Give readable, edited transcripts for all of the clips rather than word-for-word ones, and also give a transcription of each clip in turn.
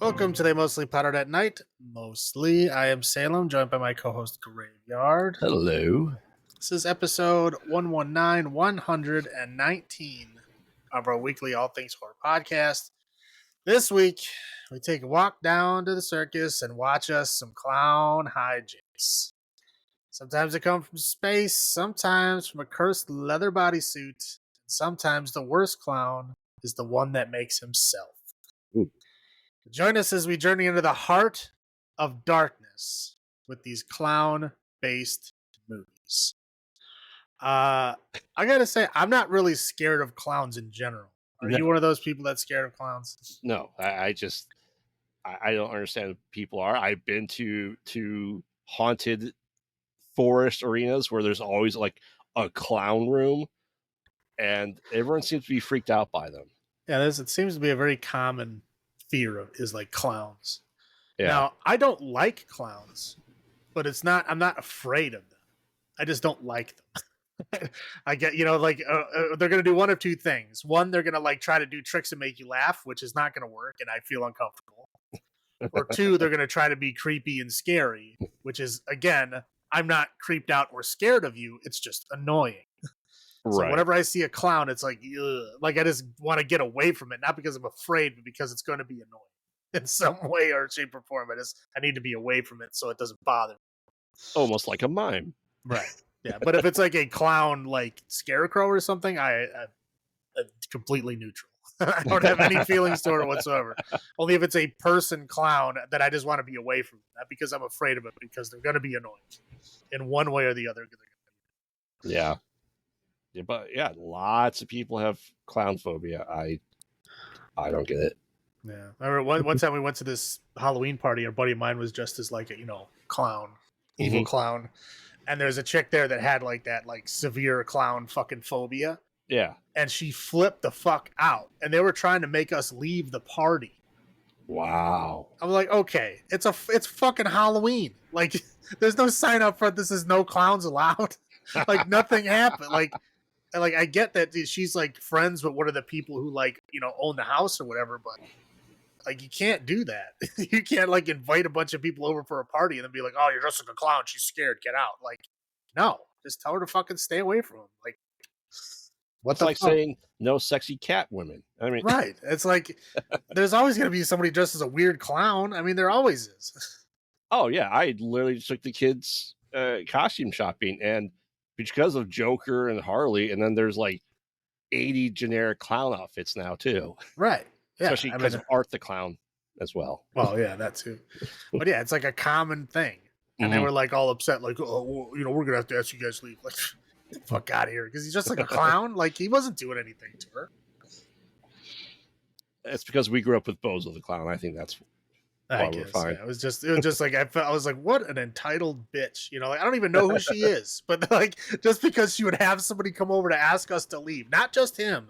Welcome to They Mostly Pottered at Night. Mostly, I am Salem, joined by my co-host Graveyard. Hello. This is episode 119 of our weekly All Things Horror podcast. This week, we take a walk down to the circus and watch us some clown hijinks. Sometimes they come from space, sometimes from a cursed leather bodysuit, and sometimes the worst clown is the one that makes himself. Ooh. Join us as we journey into the heart of darkness with these clown-based movies. I gotta say, I'm not really scared of clowns in general. Are you one of those people that's scared of clowns? No, I don't understand what people are. I've been to haunted forest arenas where there's always like a clown room, and everyone seems to be freaked out by them. Yeah, it seems to be a very common fear is like clowns. Yeah. Now, I don't like clowns, but I'm not afraid of them. I just don't like them. I get, they're going to do one of two things. One, they're going to like try to do tricks and make you laugh, which is not going to work, and I feel uncomfortable. Or two, they're going to try to be creepy and scary, which is, again, I'm not creeped out or scared of you. It's just annoying. So whenever I see a clown, it's like, ugh. Like I just want to get away from it, not because I'm afraid, but because it's going to be annoying in some way or shape or form. I need to be away from it so it doesn't bother me. Almost like a mime. Right. Yeah. But if it's like a clown, like scarecrow or something, I'm completely neutral. I don't have any feelings toward it whatsoever. Only if it's a person clown that I just want to be away from, not because I'm afraid of it, because they're going to be annoying in one way or the other. Yeah. Yeah, but yeah, lots of people have clown phobia. I don't get it. Yeah, I remember one time we went to this Halloween party. A buddy of mine was dressed as like a clown, evil clown, and there's a chick there that had like that like severe clown fucking phobia. Yeah, and she flipped the fuck out, and they were trying to make us leave the party. Wow. I'm like, okay, it's fucking Halloween. Like, there's no sign up front. This is no clowns allowed. Like nothing happened. Like I get that she's like friends with one of the people who like own the house or whatever, but like you can't do that. You can't like invite a bunch of people over for a party and then be like, oh, you're dressed like a clown, she's scared, get out. Like, no, just tell her to fucking stay away from him. Like, what's like saying no sexy cat women? I mean, right? It's like there's always going to be somebody dressed as a weird clown. I mean, there always is. Oh yeah, I literally just took the kids costume shopping, and because of Joker and Harley, and then there's like 80 generic clown outfits now too. Right. Yeah. Especially because of Art the Clown as well. Well, yeah, that too. But yeah, it's like a common thing. And they were like all upset, like, oh, well, we're going to have to ask you guys to leave. Like, get the fuck out of here. Because he's just like a clown. Like, he wasn't doing anything to her. It's because we grew up with Bozo the Clown. I think that's why we're fine. Yeah, it was just like I was like, what an entitled bitch. Like, I don't even know who she is. But like, just because she would have somebody come over to ask us to leave. Not just him.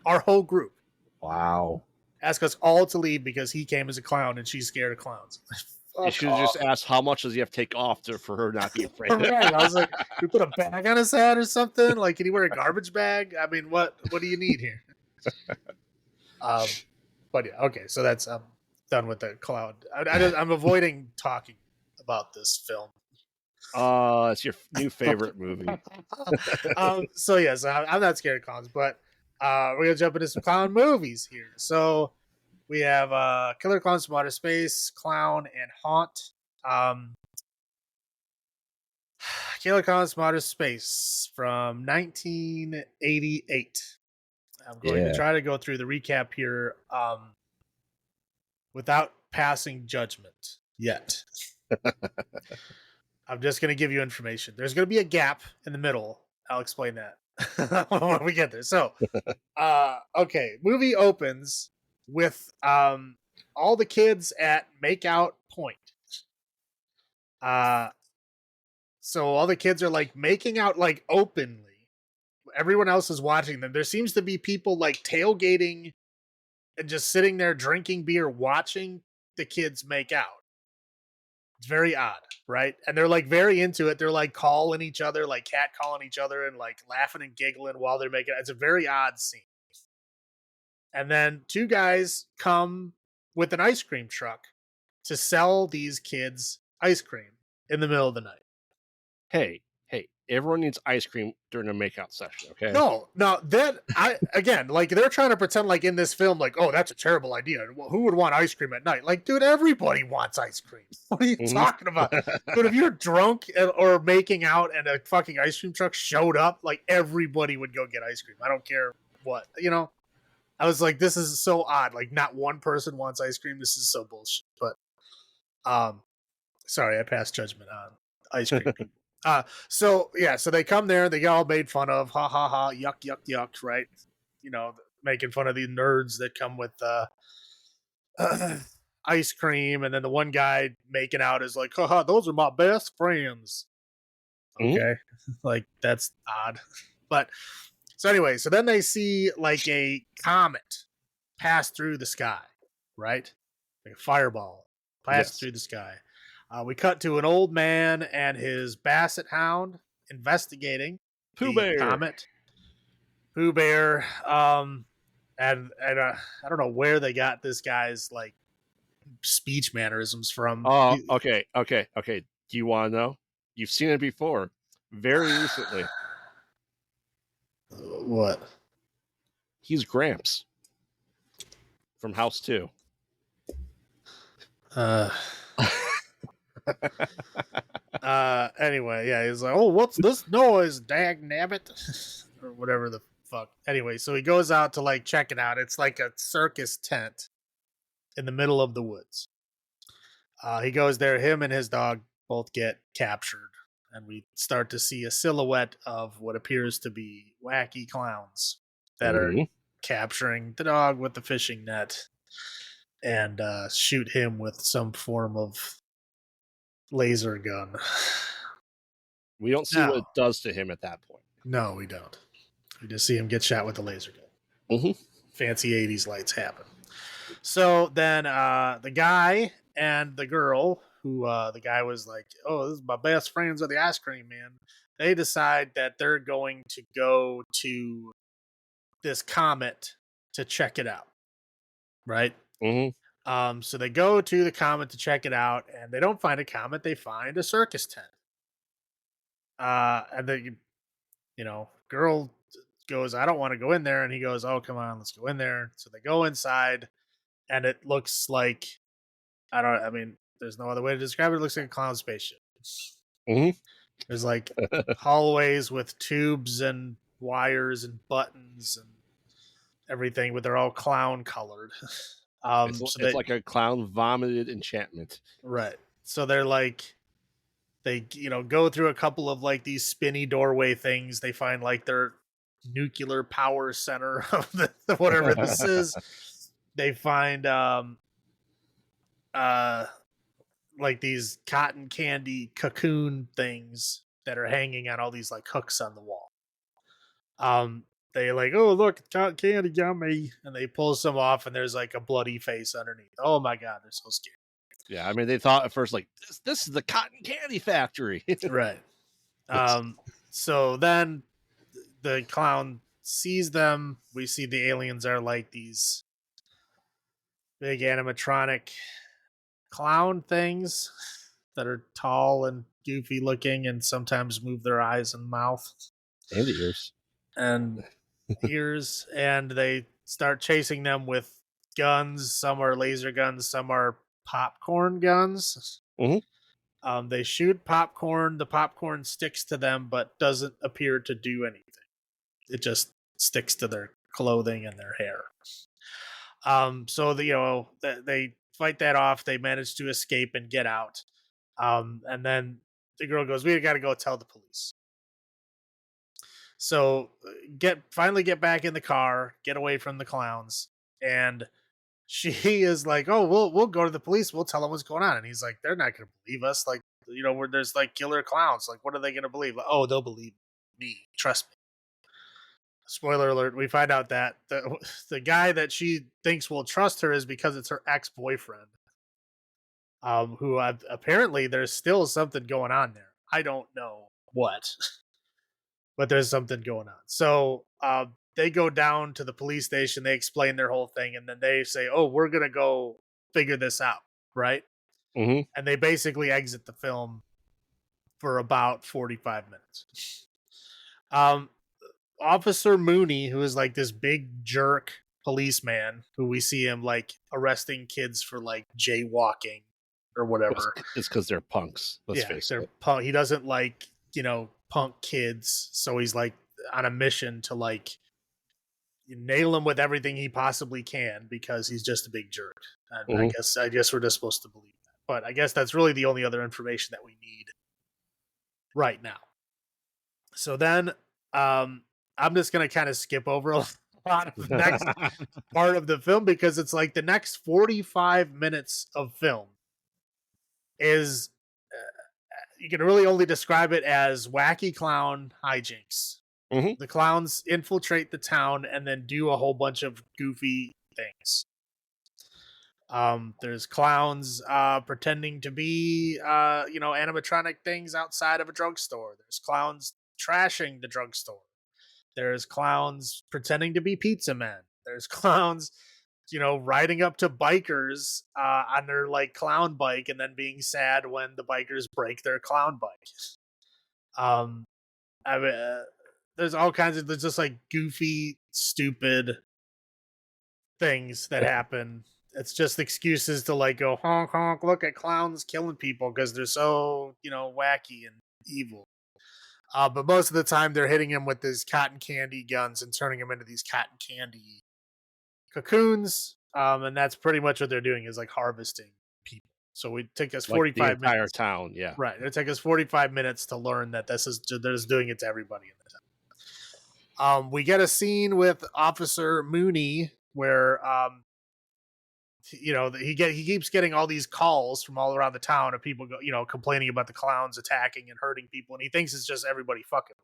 Our whole group. Wow. Ask us all to leave because he came as a clown and she's scared of clowns. You should have just asked how much does he have to take off for her not to be afraid. Right. I was like, we put a bag on his head or something. Like, can he wear a garbage bag? I mean, what do you need here? But yeah, okay. So that's done with the clown. I'm avoiding talking about this film. It's your new favorite movie. So yes, I'm not scared of clowns, but we're gonna jump into some clown movies here. So we have Killer Clowns from Outer Space, Clown, and Haunt. Killer Clowns from Outer Space from 1988. I'm going to try to go through the recap here without passing judgment yet. I'm just going to give you information. There's going to be a gap in the middle. I'll explain that when we get there. So, okay. Movie opens with all the kids at makeout point. So all the kids are like making out like openly. Everyone else is watching them. There seems to be people like tailgating and just sitting there drinking beer, watching the kids make out. It's very odd, right? And they're like very into it. They're like calling each other, like cat calling each other and like laughing and giggling while they're making it. It's a very odd scene. And then two guys come with an ice cream truck to sell these kids ice cream in the middle of the night. Hey, hey, everyone needs ice cream during a makeout session, okay? No, that I again, like they're trying to pretend like in this film, like, oh, that's a terrible idea. Well, who would want ice cream at night? Like, dude, everybody wants ice cream. What are you Mhm. talking about? Dude, if you're drunk or making out and a fucking ice cream truck showed up, like everybody would go get ice cream. I don't care what, you know. I was like, this is so odd. Like, not one person wants ice cream. This is so bullshit. But sorry, I passed judgment on ice cream people. So yeah, so they come there, they get all made fun of, ha ha ha, yuck, yuck, yuck, right? You know, making fun of these nerds that come with ice cream, and then the one guy making out is like, haha, those are my best friends. Mhm. Okay, like that's odd, but so anyway, so then they see like a comet pass through the sky, right? Like a fireball pass Yes. through the sky. We cut to an old man and his basset hound investigating Pooh the Bear. comet. Pooh Bear, and I don't know where they got this guy's like speech mannerisms from. Oh, okay. Do you want to know? You've seen it before, very recently. What? He's Gramps from House 2. Uh, Anyway, yeah, he's like, oh, what's this noise, dag nabbit? Or whatever the fuck. Anyway, so he goes out to like check it out. It's like a circus tent in the middle of the woods. He goes there, him and his dog both get captured, and we start to see a silhouette of what appears to be wacky clowns that are Mhm. capturing the dog with the fishing net and shoot him with some form of laser gun. We don't see what Now, it does to him at that point. no, we don't. We just see him get shot with a laser gun. Mhm. Fancy 80s lights happen. So then the guy and the girl, who the guy was like, oh, this is my best friends of the ice cream man, they decide that they're going to go to this comet to check it out. Right? Mhm. So they go to the comet to check it out, and they don't find a comet, they find a circus tent. And the girl goes, I don't want to go in there, and he goes, oh, come on, let's go in there. So they go inside, and it looks like I mean, there's no other way to describe it. It looks like a clown spaceship. Mhm. There's like hallways with tubes and wires and buttons and everything, but they're all clown colored. So It's they like a clown vomited enchantment. right. So they're like they go through a couple of like these spinny doorway things. They find like their nuclear power center of whatever this is. They find uh like these cotton candy cocoon things that are hanging on all these like hooks on the wall. They like, oh look, it's cotton candy, yummy, and they pull some off, and there's like a bloody face underneath. Oh my god, they're so scary. Yeah, I mean, they thought at first like this is the cotton candy factory. Right. Yes. So then the clown sees them. We see the aliens are like these big animatronic clown things that are tall and goofy looking and sometimes move their eyes and mouth And ears. and ears, and they start chasing them with guns. Some are laser guns, some are popcorn guns. Mhm. They shoot popcorn. The popcorn sticks to them, but doesn't appear to do anything. It just sticks to their clothing and their hair. So they fight that off. They manage to escape and get out. And then the girl goes, "We got to go tell the police." So finally get back in the car, get away from the clowns, and she is like, "Oh, we'll go to the police. We'll tell them what's going on." And he's like, "They're not going to believe us. Like, where there's like killer clowns. Like, what are they going to believe? Like, oh, they'll believe me. Trust me." Spoiler alert: we find out that the guy that she thinks will trust her is because it's her ex boyfriend. Who apparently there's still something going on there. I don't know what, but there's something going on. So they go down to the police station. They explain their whole thing, and then they say, "Oh, we're gonna go figure this out, right? Hmm. And they basically exit the film for about 45 minutes. Um, Officer Mooney, who is like this big jerk policeman, who we see him like arresting kids for like jaywalking or whatever. It's because they're punks. Let's face it. He doesn't like, punk kids, so he's like on a mission to like nail him with everything he possibly can because he's just a big jerk. And Hmm. I guess we're just supposed to believe that. But I guess that's really the only other information that we need right now. So then I'm just gonna kind of skip over a lot of the next part of the film because it's like the next 45 minutes of film is you can really only describe it as wacky clown hijinks. Hmm. The clowns infiltrate the town and then do a whole bunch of goofy things. There's clowns pretending to be animatronic things outside of a drugstore. There's clowns trashing the drugstore. There's clowns pretending to be pizza men. There's clowns, riding up to bikers on their like clown bike and then being sad when the bikers break their clown bike. Um, I mean, there's all kinds of there's just like goofy, stupid things that happen. It's just excuses to like go honk honk. Look at clowns killing people because they're so wacky and evil. But most of the time they're hitting him with these cotton candy guns and turning him into these cotton candy cocoons. And that's pretty much what they're doing is like harvesting people. So it take us 45 like the entire minutes. town. Yeah. Right. It'll take us 45 minutes to learn that they're just doing it to everybody in the town. We get a scene with Officer Mooney where he keeps getting all these calls from all around the town of people complaining about the clowns attacking and hurting people, and he thinks it's just everybody fucking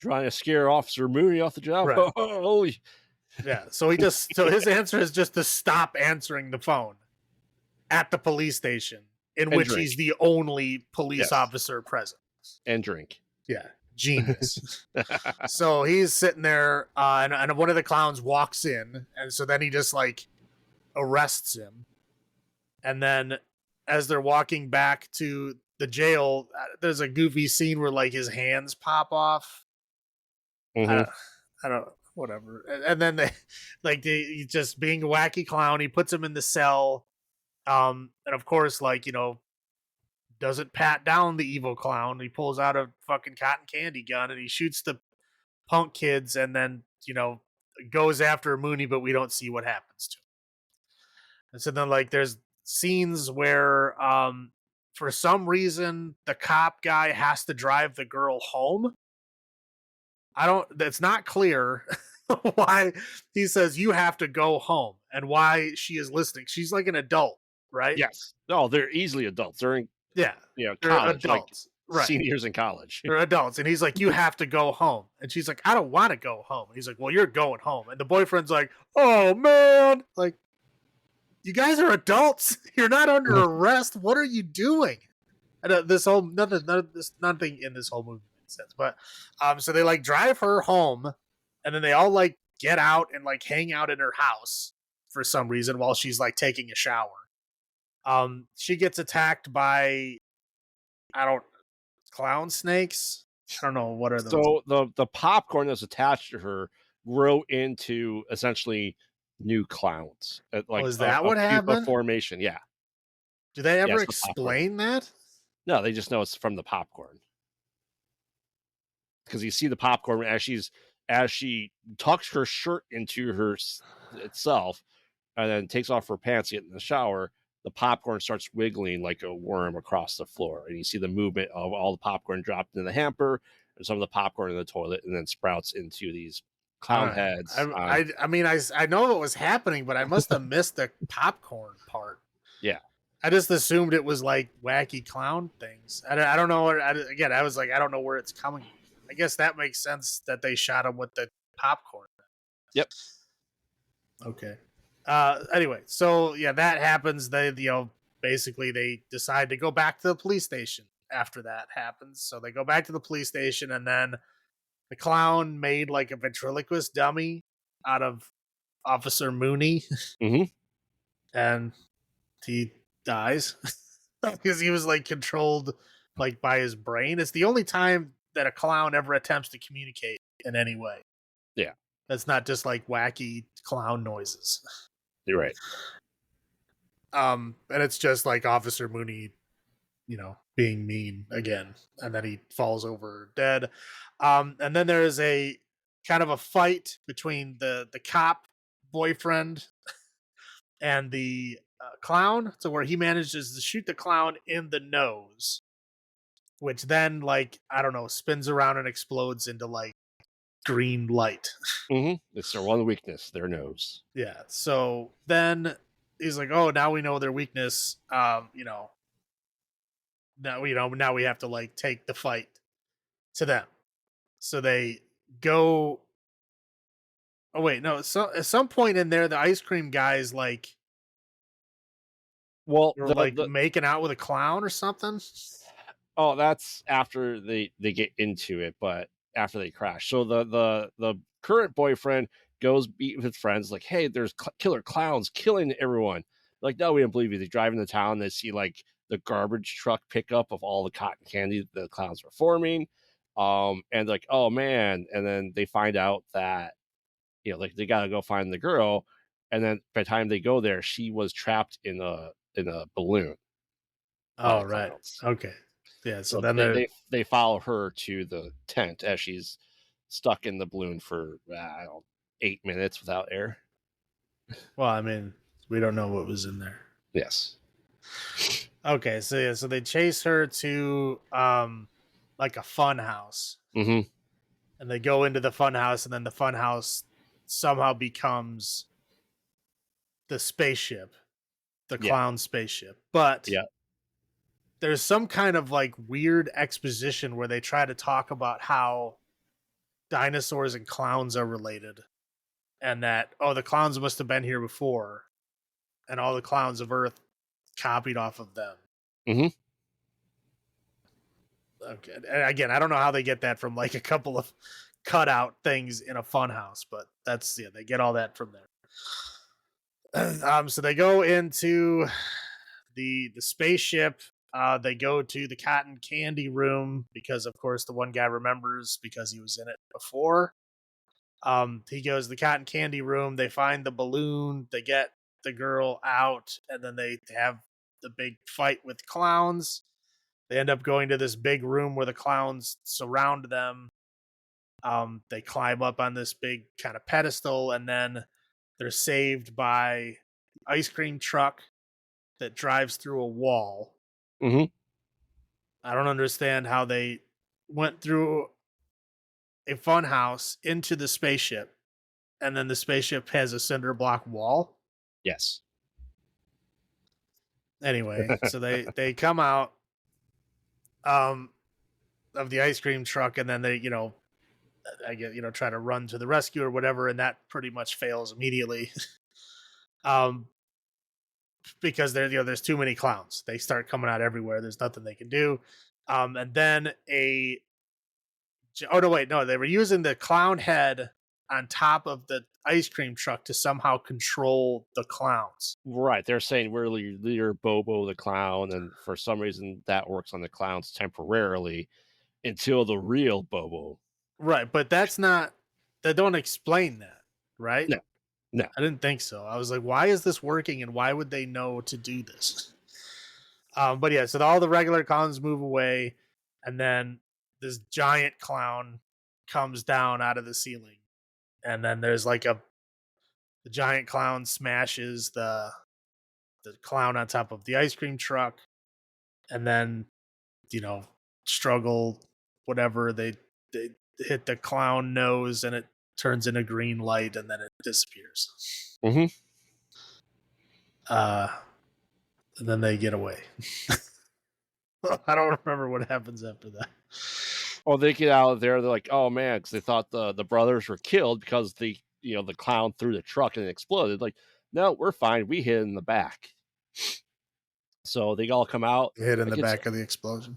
Trying to scare Officer Mooney off the job. Right. Holy. Yeah, so his answer is just to stop answering the phone at the police station in And which drink. he's the only police Yes. officer present. And drink. Yeah, genius. So he's sitting there, and one of the clowns walks in, and so then he just like arrests him, and then as they're walking back to the jail, there's a goofy scene where like his hands pop off. Mhm. I don't whatever. And then he's just being a wacky clown. He puts him in the cell. And of course, doesn't pat down the evil clown. He pulls out a fucking cotton candy gun and he shoots the punk kids and then, goes after Mooney, but we don't see what happens to him. And so then there's scenes where for some reason the cop guy has to drive the girl home. It's not clear why he says you have to go home and why she is listening. She's like an adult, right? Yes. No, they're easily adults. They're in Yeah. They're college, adults. like seniors in college. They're adults. And he's like, you have to go home. And she's like, I don't want to go home. And he's like, well, you're going home. And the boyfriend's like, oh man. Like, you guys are adults. You're not under arrest. What are you doing? And nothing in this whole movie makes sense. But so they drive her home, and then they all get out and hang out in her house for some reason while she's taking a shower. She gets attacked by clown snakes. I don't know what are those. So the popcorn that's attached to her grow into essentially new clowns. Is that what happened? Formation, yeah. Do they ever explain that? No, they just know it's from the popcorn. Because you see the popcorn as she tucks her shirt into her itself and then takes off her pants to get in the shower, the popcorn starts wiggling like a worm across the floor. And you see the movement of all the popcorn dropped in the hamper and some of the popcorn in the toilet and then sprouts into these clown heads. I mean, I know what was happening, but I must have missed the popcorn part. Yeah. I just assumed it was wacky clown things. I don't know. I was like, I don't know where it's coming from. I guess that makes sense that they shot him with the popcorn. Yep. Okay. Anyway, so yeah, that happens. They, basically they decide to go back to the police station after that happens. So they go back to the police station, and then the clown made a ventriloquist dummy out of Officer Mooney. Mm-hmm. and he dies because he was like controlled like by his brain. It's the only time that a clown ever attempts to communicate in any way. Yeah, That's not just like wacky clown noises. you're right. And it's just like Officer Mooney, being mean again, and then he falls over dead. And then there is a kind of a fight between the cop boyfriend and the clown, so where he manages to shoot the clown in the nose, which then like I don't know spins around and explodes into like green light. It's their one weakness, their nose. Yeah. So then he's like, "Oh, now we know their weakness. Now we have to like take the fight to them." So they go. Oh wait, no. So at some point in there, the ice cream guys like Well, were like making out with a clown or something. oh, that's after they get into it, but after they crash. So the current boyfriend goes meet with his friends, like, hey, there's killer clowns killing everyone. Like, no, we don't believe you. They drive into town, they see like the garbage truck pickup of all the cotton candy the clowns were forming. And like, oh man, and then they find out that like they gotta go find the girl, and then by the time they go there, she was trapped in a balloon by Oh the right. clowns. Okay. Yeah. So So then they they're they follow her to the tent as she's stuck in the balloon for I don't know, 8 minutes without air. well. I mean, we don't know what was in there. Yes. Okay. So yeah. So they chase her to like a fun house, Mm-hmm. and they go into the fun house, and then the fun house somehow becomes the spaceship, the Yeah. clown spaceship. But Yeah. there's some kind of like weird exposition where they try to talk about how dinosaurs and clowns are related, and that the clowns must have been here before, and all the clowns of Earth copied off of them. Mm-hmm. Okay, and again, I don't know how they get that from like a couple of cutout things in a fun house, but that's they get all that from there. So they go into the spaceship. They go to the cotton candy room because, of course, the one guy remembers because he was in it before. He goes to the cotton candy room. They find the balloon. They get the girl out, and then they have the big fight with clowns. They end up going to this big room where the clowns surround them. They climb up on this big kind of pedestal, and then they're saved by the ice cream truck that drives through a wall. Mm-hmm. I don't understand how they went through a fun house into the spaceship, and then the spaceship has a cinder block wall. Yes. Anyway, so they come out um of the ice cream truck, and then they I get try to run to the rescue or whatever, and that pretty much fails immediately. um because there's too many clowns. They start coming out everywhere. There's nothing they can do. And then oh no, wait, no, they were using the clown head on top of the ice cream truck to somehow control the clowns. Right. They're saying we're leader Bobo the clown, and for some reason that works on the clowns temporarily until the real Bobo. Right, but that's not. They don't explain that, right? No. No. I didn't think so. I was like, why is this working, and why would they know to do this? But yeah, so all the regular clowns move away, and then this giant clown comes down out of the ceiling, and then there's like the giant clown smashes the clown on top of the ice cream truck, and then you know struggle whatever they hit the clown nose, and it turns into green light, and then it disappears. Mm-hmm. And then they get away. I don't remember what happens after that. Well, they get out of there. They're like, "Oh man," because they thought the brothers were killed because the clown threw the truck and it exploded. Like, no, we're fine. We hid in the back. So they all come out. Hit in Like the it's back of the explosion.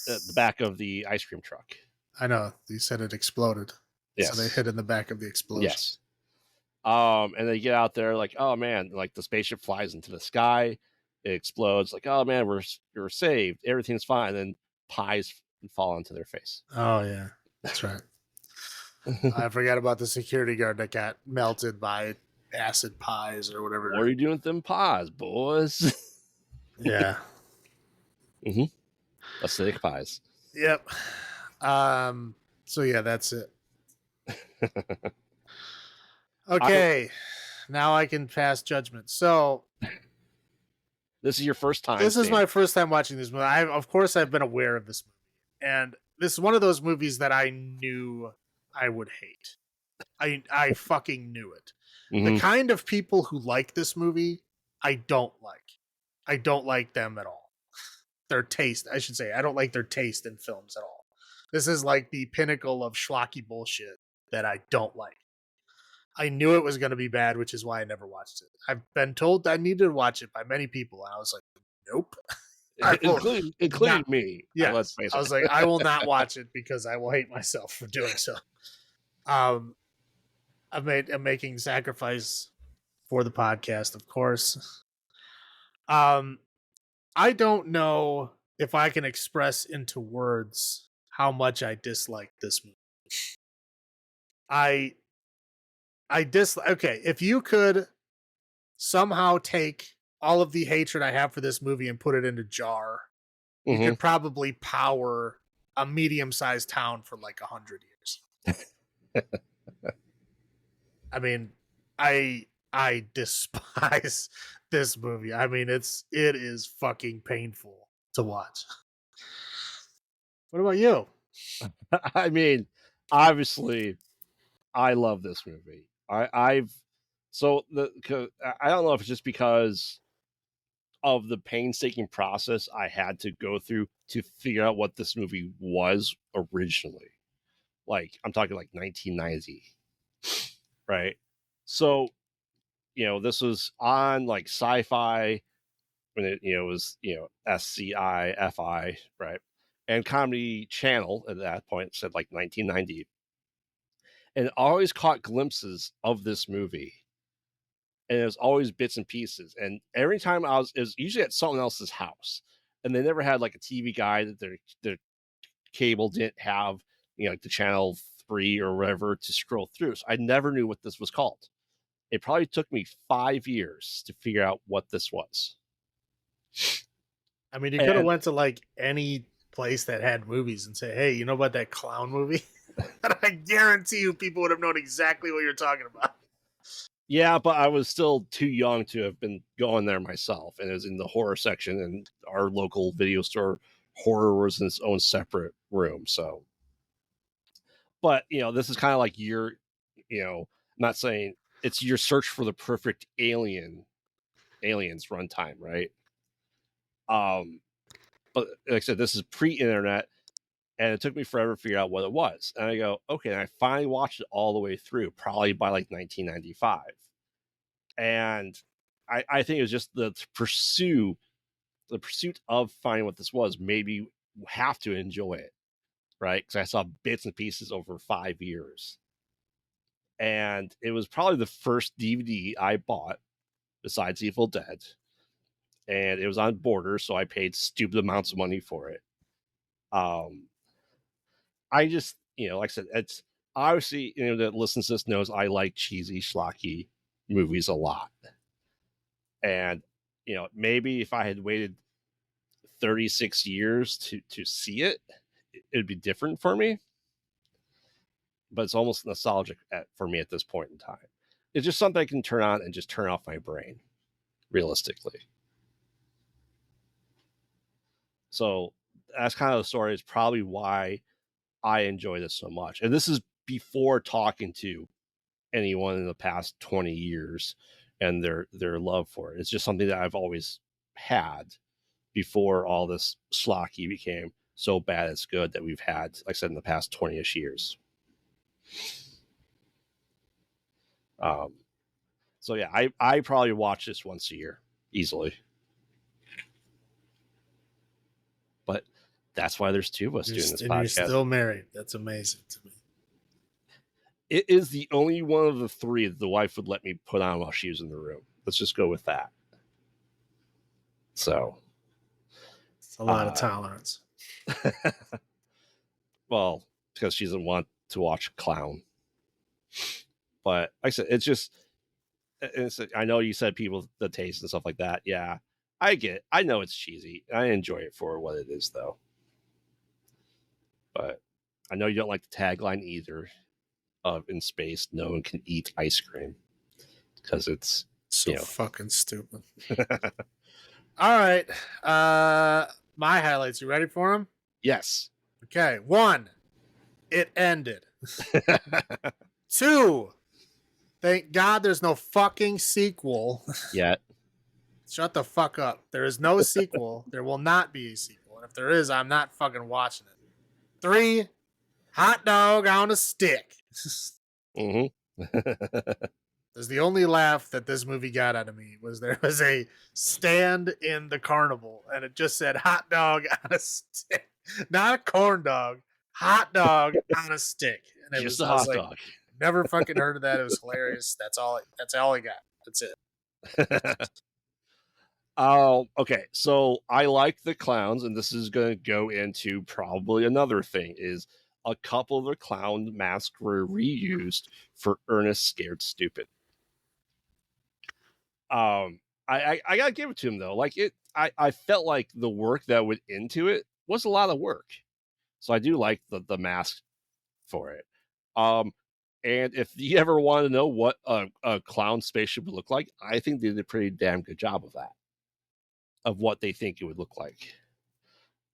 the back of the ice cream truck. I know. You said it exploded. So they Yes. hit in the back of the explosion. Yes. And they get out there like, oh man, like the spaceship flies into the sky, it explodes, like, oh man, we're saved, everything's fine. And then pies fall onto their face. Oh yeah, that's right. I forgot about the security guard that got melted by acid pies or whatever. What are you doing with them pies, boys? Yeah. Acidic pies. Yep. So yeah, that's it. Okay. Now I can pass judgment. So this is your first time. This is my first time watching this movie. Of course, I've been aware of this movie, and this is one of those movies that I knew I would hate. I fucking knew it. The kind of people who like this movie, I don't like. I don't like them at all. Their taste, I should say. I don't like their taste in films at all. This is like the pinnacle of schlocky bullshit that I don't like. I knew it was going to be bad, which is why I never watched it. I've been told I needed to watch it by many people, and I was like, nope. Including me. Yeah, I was like, I will not watch it because I will hate myself for doing so. I'm making sacrifice for the podcast, of course. I don't know if I can express into words how much I dislike this movie. Okay, if you could somehow take all of the hatred I have for this movie and put it in a jar, you could probably power a medium-sized town for like 100 years. I mean, I despise this movie. I mean, it is fucking painful to watch. What about you? I mean, obviously, I love this movie. I don't know if it's just because of the painstaking process I had to go through to figure out what this movie was originally. Like, I'm talking like 1990, right? So, this was on like Sci-Fi when it, was, SCI-FI, right? And Comedy Channel at that point said like 1990. And I always caught glimpses of this movie. And it was always bits and pieces. And every time it was usually at someone else's house. And they never had like a TV guide that their cable didn't have, like the channel 3 or whatever to scroll through. So I never knew what this was called. It probably took me 5 years to figure out what this was. I mean, you could have went to like any place that had movies and say, hey, you know about that Klown movie? And I guarantee you people would have known exactly what you're talking about. Yeah, but I was still too young to have been going there myself. And it was in the horror section, and our local video store horror was in its own separate room. So, but, this is kind of like your, I'm not saying it's your search for the perfect aliens runtime, right? But like I said, this is pre-internet, and it took me forever to figure out what it was. And I go, okay, and I finally watched it all the way through, probably by like 1995. And I think it was just the pursuit of finding what this was made me have to enjoy it, right? Because I saw bits and pieces over 5 years. And it was probably the first DVD I bought besides Evil Dead. And it was on Border, so I paid stupid amounts of money for it. I just, like I said, it's obviously, that listens to this knows I like cheesy, schlocky movies a lot. And, maybe if I had waited 36 years to see it, it'd be different for me. But it's almost nostalgic for me at this point in time. It's just something I can turn on and just turn off my brain, realistically. So that's kind of the story. Is probably why I enjoy this so much. And this is before talking to anyone in the past 20 years and their love for it. It's just something that I've always had before all this schlocky became so bad it's good that we've had, like I said, in the past 20-ish years. So yeah, I probably watch this once a year easily. But that's why there's two of us doing this podcast. You're still married. That's amazing to me. It is the only one of the three that the wife would let me put on while she was in the room. Let's just go with that. So, It's a lot of tolerance. well, because she doesn't want to watch Klown. But like I said, it's just, I know you said people, the taste and stuff like that. Yeah, I get it. I know it's cheesy. I enjoy it for what it is, though. But I know you don't like the tagline either of "In space, no one can eat ice cream," because it's so fucking stupid. All right. My highlights. You ready for them? Yes. Okay. 1, it ended. 2, thank God there's no fucking sequel. Yet. Shut the fuck up. There is no sequel. There will not be a sequel. And if there is, I'm not fucking watching it. 3, hot dog on a stick. Mm-hmm. There's the only laugh that this movie got out of me was there was a stand in the carnival and it just said hot dog on a stick. Not a corn dog. Hot dog on a stick. And it Just was a hot dog. Never fucking heard of that. It was hilarious. That's all I got. That's it. Oh, okay. So I like the clowns, and this is going to go into probably another thing. Is a couple of the clown masks were reused for Ernest Scared Stupid. I gotta give it to him though. Like I felt like the work that went into it was a lot of work. So I do like the mask for it. And if you ever want to know what a clown spaceship would look like, I think they did a pretty damn good job of that. Of what they think it would look like.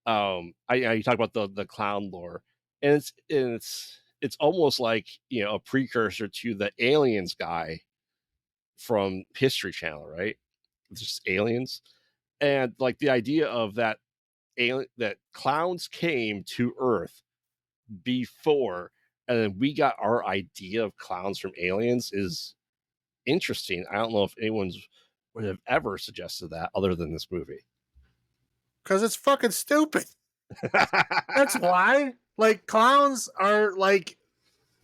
You talk about the clown lore, and it's almost like a precursor to the aliens guy from History Channel, right? It's just aliens, and like the idea of that clowns came to Earth before, and then we got our idea of clowns from aliens is interesting. I don't know if anyone's would have ever suggested that other than this movie. Because it's fucking stupid. That's why. Like, clowns are like,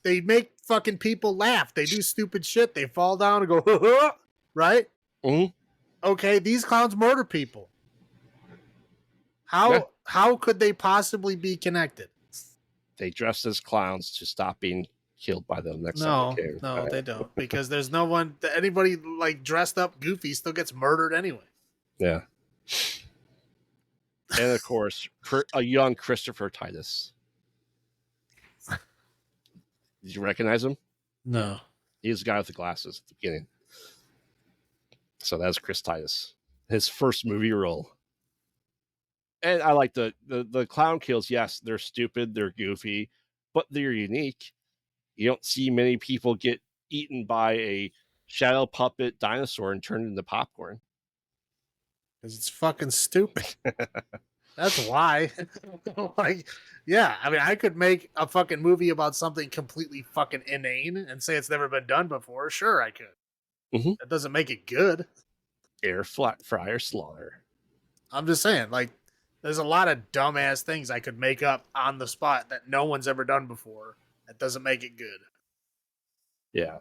they make fucking people laugh. They do stupid shit. They fall down and go, right? Mm-hmm. Okay, these clowns murder people. How could they possibly be connected? They dressed as clowns to stop being killed by them next time they came. No, they don't. Because there's no one, anybody like dressed up goofy still gets murdered anyway. Yeah. And of course, a young Christopher Titus. Did you recognize him? No. He's the guy with the glasses at the beginning. So that's Chris Titus. His first movie role. And I like the clown kills. Yes, they're stupid, they're goofy, but they're unique. You don't see many people get eaten by a shadow puppet dinosaur and turned into popcorn. Because it's fucking stupid. That's why. Like, yeah, I mean, I could make a fucking movie about something completely fucking inane and say it's never been done before. Sure, I could. Mm-hmm. That doesn't make it good. Air fryer slaughter. I'm just saying, like, there's a lot of dumbass things I could make up on the spot that no one's ever done before. That doesn't make it good. Yeah.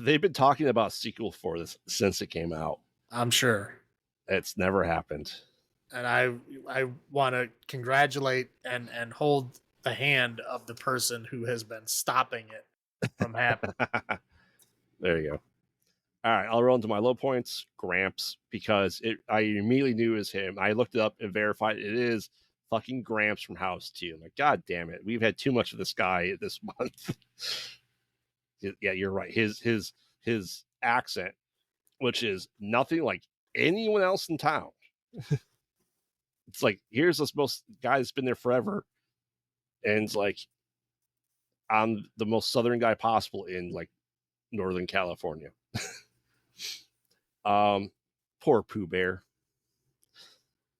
They've been talking about sequel for this since it came out. I'm sure. It's never happened. And I want to congratulate and hold the hand of the person who has been stopping it from happening. There you go. All right, I'll roll into my low points. Gramps, because I immediately knew it was him. I looked it up and verified it is fucking Gramps from House 2. I'm like, God damn it, we've had too much of this guy this month. Yeah, you're right. His accent, which is nothing like anyone else in town. It's like, here's this most guy that's been there forever, and it's like, I'm the most southern guy possible in like Northern California. Poor Pooh Bear.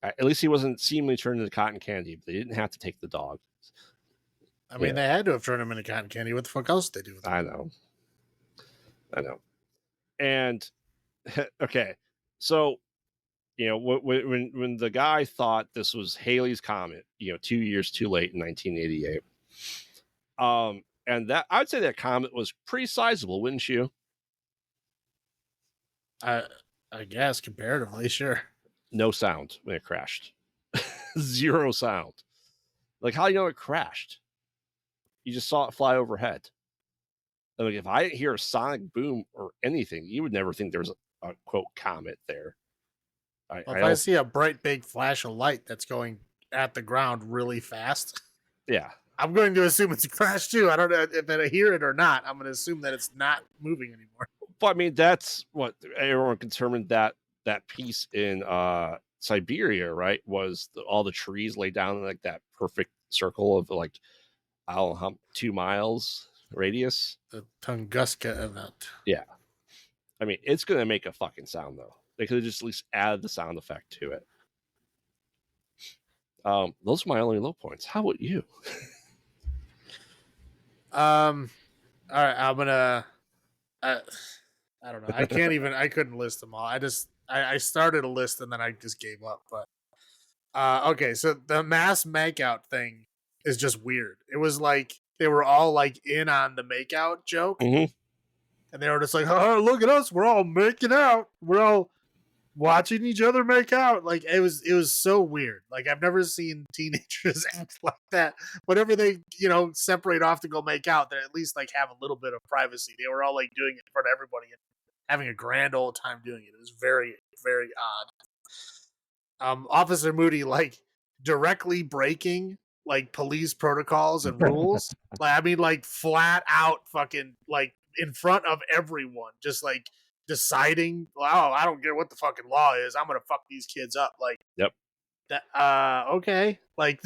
At least he wasn't seemingly turned into cotton candy, but they didn't have to take the dog. I mean, they had to have turned him into cotton candy. What the fuck else did they do with him? I know. And okay, so when the guy thought this was Halley's Comet, 2 years too late in 1988, And that I'd say that comet was pretty sizable, wouldn't you? I guess comparatively, sure. No sound when it crashed. Zero sound. Like, how do you know it crashed? You just saw it fly overhead. Like, if I didn't hear a sonic boom or anything, you would never think there was a quote comet there. Well, I if I don't. see a bright big flash of light that's going at the ground really fast, Yeah. I'm going to assume it's a crash too. I don't know if I hear it or not. I'm going to assume that it's not moving anymore. But I mean, that's what everyone determined that piece in Siberia, right? Was all the trees laid down in like that perfect circle of like, I don't know how 2 miles radius. The Tunguska event. Yeah. I mean, it's gonna make a fucking sound though. They could have just at least added the sound effect to it. Those are my only low points. How about you? All right, I'm gonna. I don't know. I can't even. I couldn't list them all. I started a list and then I just gave up. But okay, so the mass makeout thing is just weird. It was like they were all like in on the makeout joke, Mhm. and they were just like, "Oh, look at us! We're all making out. We're all watching each other make out." Like it was so weird. Like I've never seen teenagers act like that. Whenever they separate off to go make out, they at least like have a little bit of privacy. They were all like doing it in front of everybody and having a grand old time doing it. It was very, very odd. Officer Moody like directly breaking like police protocols and rules. Like I mean, like flat out fucking like in front of everyone, just like deciding, "Oh, I don't care what the fucking law is. I'm gonna fuck these kids up." Like Yep. that. Okay, like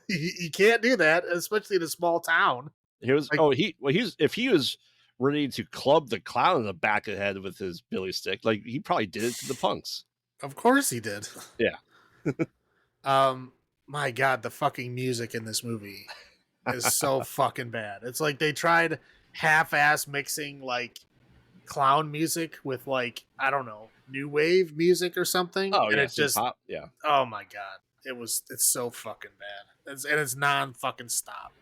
you can't do that, especially in a small town. He was. Like, Oh, he's if he was ready to club the clown in the back of the head with his billy stick, like he probably did it to the punks. of course he did. Yeah. My God, the fucking music in this movie is so fucking bad. It's like they tried half-ass mixing like clown music with like I don't know new wave music or something, Oh and yeah. it just Pop. Yeah. oh my God, it's so fucking bad. It's non fucking stop.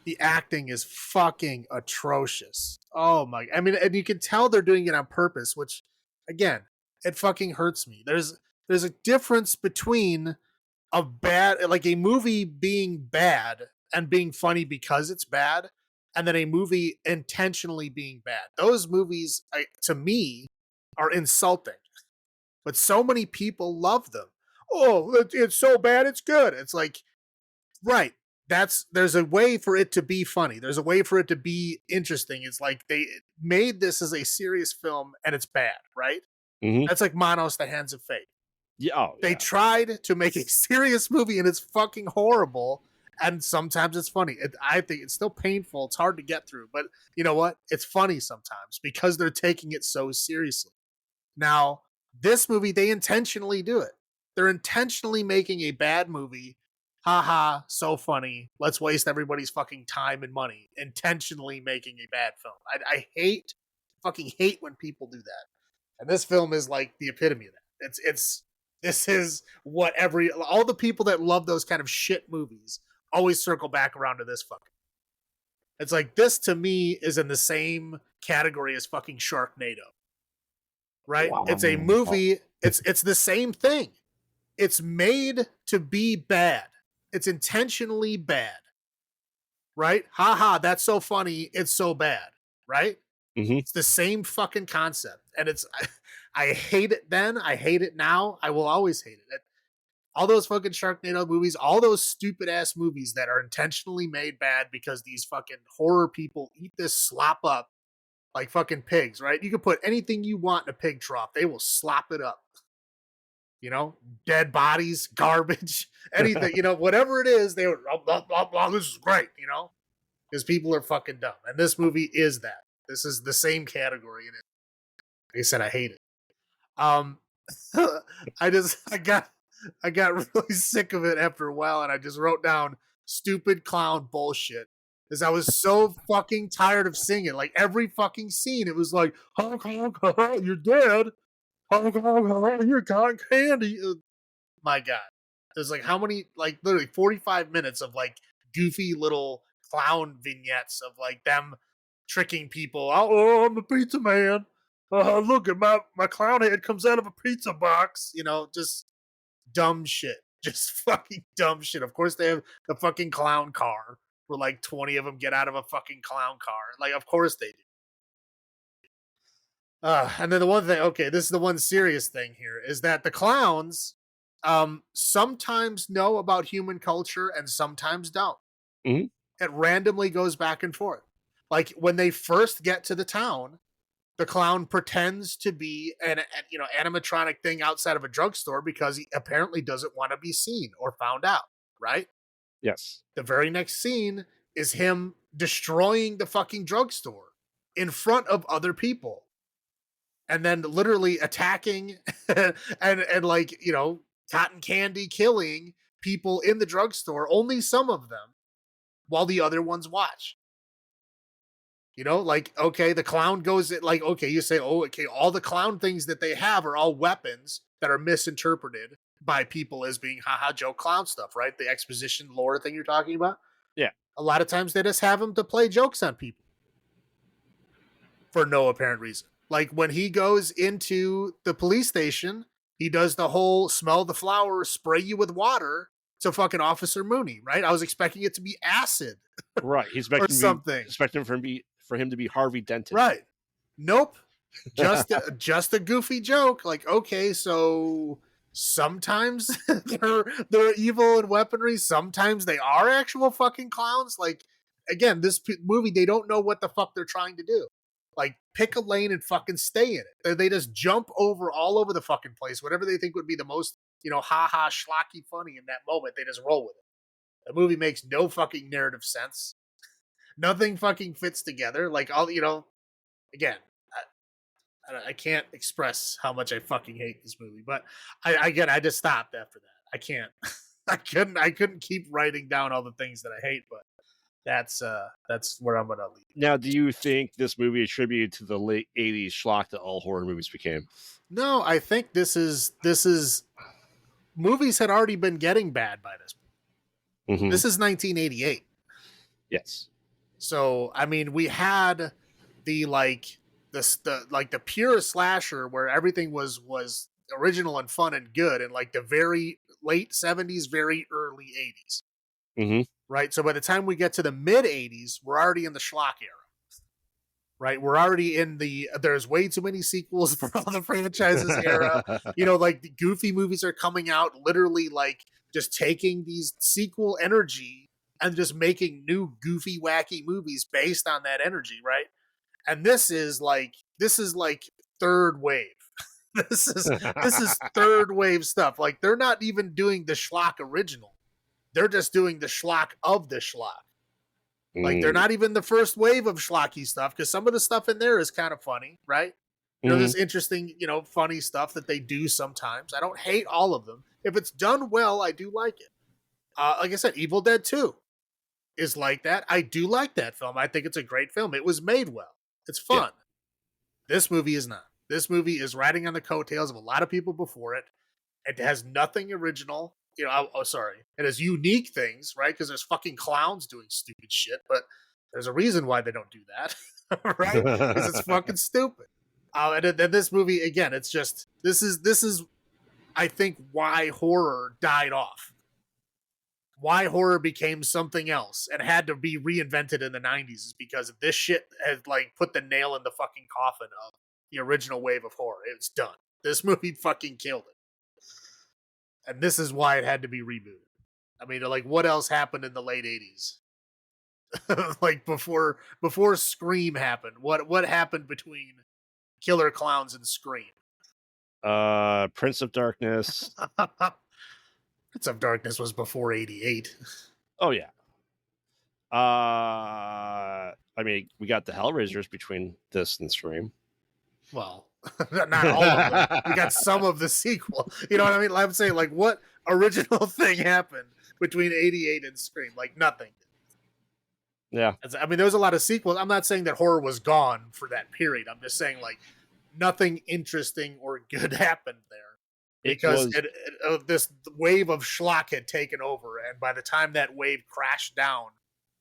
The acting is fucking atrocious. Oh my! I mean, and you can tell they're doing it on purpose, which again, it fucking hurts me. There's a difference between a bad like a movie being bad and being funny because it's bad and then a movie intentionally being bad. Those movies to me are insulting, but so many people love them. Oh, it's so bad it's good. It's like right, there's a way for it to be funny, there's a way for it to be interesting. It's like they made this as a serious film and it's bad, right? Mm-hmm. That's like Manos the Hands of Fate. Yeah. Oh, They yeah. tried to make a serious movie and it's fucking horrible. And sometimes it's funny. I think it's still painful. It's hard to get through. But you know what? It's funny sometimes because they're taking it so seriously. Now, this movie, they intentionally do it. They're intentionally making a bad movie. Haha, so funny. Let's waste everybody's fucking time and money. Intentionally making a bad film. I fucking hate when people do that. And this film is like the epitome of that. This is what all the people that love those kind of shit movies always circle back around to this fucking. It's like this to me is in the same category as fucking Sharknado. Right? Wow. It's a movie, it's the same thing. It's made to be bad. It's intentionally bad. Right? Haha, that's so funny, it's so bad. Right? Mm-hmm. It's the same fucking concept. And I hate it then. I hate it now. I will always hate it. All those fucking Sharknado movies, all those stupid ass movies that are intentionally made bad because these fucking horror people eat this slop up like fucking pigs, right? You can put anything you want in a pig trough. They will slop it up. Dead bodies, garbage, anything, whatever it is, they were blah, blah, blah, this is great, because people are fucking dumb. And this movie is that. This is the same category in it. Like I said, I hate it. I got really sick of it after a while, and I just wrote down stupid clown bullshit. Because I was so fucking tired of singing. Like every fucking scene, it was like, honk, honk, honk, you're dead. Honk, honk, honk, you're cotton candy. My God. There's like how many, like literally 45 minutes of like goofy little clown vignettes of like them tricking people. Oh, I'm a pizza man. Look at my clown head comes out of a pizza box. Just dumb shit. Just fucking dumb shit. Of course, they have the fucking clown car where like 20 of them get out of a fucking clown car. Like, of course they do. And then the one thing, okay, this is the one serious thing here, is that the clowns sometimes know about human culture and sometimes don't. Mhm. It randomly goes back and forth. Like when they first get to the town, the clown pretends to be an animatronic thing outside of a drugstore because he apparently doesn't want to be seen or found out, right? Yes. The very next scene is him destroying the fucking drugstore in front of other people. And then literally attacking and like, cotton candy killing people in the drugstore, only some of them, while the other ones watch. Like, okay, the clown goes like, okay, you say, oh, okay, all the clown things that they have are all weapons that are misinterpreted by people as being haha Joe clown stuff, right? The exposition lore thing you're talking about. Yeah. A lot of times they just have them to play jokes on people for no apparent reason. Like when he goes into the police station, he does the whole smell the flower, spray you with water to fucking Officer Mooney, right? I was expecting it to be acid. Right. He's or expecting something. Expecting for him to be Harvey Dent. Right. Nope. Just a goofy joke. Like, okay, so sometimes they're evil and weaponry. Sometimes they are actual fucking clowns. Like, again, this movie, they don't know what the fuck they're trying to do. Like, pick a lane and fucking stay in it. They just jump all over the fucking place. Whatever they think would be the most, ha-ha, schlocky funny in that moment, they just roll with it. The movie makes no fucking narrative sense. Nothing fucking fits together. Like, again, I can't express how much I fucking hate this movie. But I just stopped after that. I can't. I couldn't keep writing down all the things that I hate, but that's where I'm gonna leave. Now, do you think this movie attributed to the late 80s schlock that all horror movies became? No, I think this is movies had already been getting bad by this point. Mm-hmm. This is 1988. Yes. So I mean, we had the pure slasher where everything was original and fun and good, and like the very late 70s, very early 80s. Mm-hmm. Right. So by the time we get to the mid 80s, we're already in the schlock era. Right. We're already in there's way too many sequels for all the franchises era. Like the goofy movies are coming out, literally like just taking these sequel energy and just making new goofy, wacky movies based on that energy. Right. And this is like third wave. This is third wave stuff. Like they're not even doing the schlock original. They're just doing the schlock of the schlock. Like they're not even the first wave of schlocky stuff, because some of the stuff in there is kind of funny, right? There's interesting, funny stuff that they do sometimes. I don't hate all of them. If it's done well, I do like it. Like I said, Evil Dead 2 is like that. I do like that film. I think it's a great film. It was made well. It's fun. Yeah. This movie is not. This movie is riding on the coattails of a lot of people before it. It has nothing original. It has unique things, right? Because there's fucking clowns doing stupid shit, but there's a reason why they don't do that, right? Because it's fucking stupid. And then this movie, again, it's just, this is, I think, why horror died off. Why horror became something else and had to be reinvented in the 90s is because this shit had like put the nail in the fucking coffin of the original wave of horror. It's done. This movie fucking killed it. And this is why it had to be rebooted. I mean, like, what else happened in the late 80s? Like, before Scream happened, what happened between Killer Clowns and Scream? Prince of Darkness. Prince of Darkness was before 88. Oh, yeah. I mean, we got the Hellraisers between this and Scream. Well, not all of them. We got some of the sequel. You know what I mean? I'm saying, like, what original thing happened between 88 and Scream? Like, nothing. Yeah. I mean, there was a lot of sequels. I'm not saying that horror was gone for that period. I'm just saying, like, nothing interesting or good happened there. Because this wave of schlock had taken over. And by the time that wave crashed down,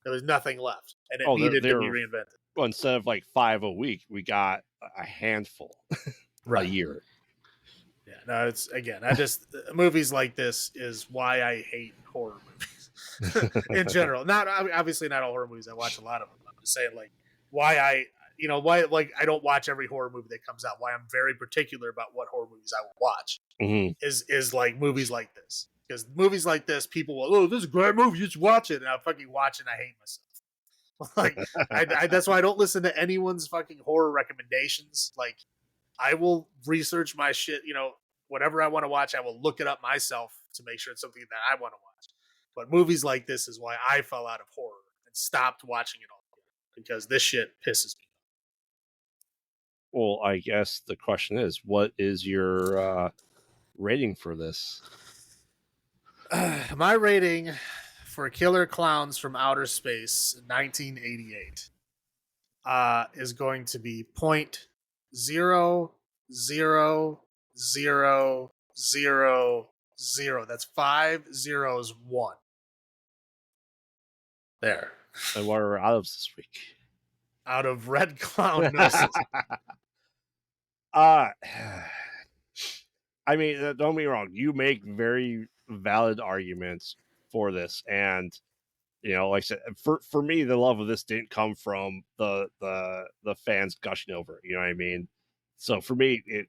There was nothing left, and it Oh, needed to be they're reinvented. well, instead of like 5 a week, we got a handful a year. Yeah, no, it's again. I just movies like this is why I hate horror movies in general. Not obviously not all horror movies. I watch a lot of them. I'm just saying like why why like I don't watch every horror movie that comes out. Why I'm very particular about what horror movies I will watch is like movies like this, because movies like this people will, oh, this is a great movie, you should watch it, and I fucking watch it and I hate myself. Like that's why I don't listen to anyone's fucking horror recommendations. Like I will research my shit, whatever I want to watch, I will look it up myself to make sure it's something that I want to watch. But movies like this is why I fell out of horror and stopped watching it all, because this shit pisses me Well, I guess the question is, what is your rating for this? off. My rating for Killer Clowns from Outer Space 1988 is going to be 0.00000. That's 501. There. And what are out of this week? Out of Red Clown Nurses. I mean, don't get me wrong. You make very valid arguments for this, and like I said, for me, the love of this didn't come from the fans gushing over it. You know what I mean? So for me, it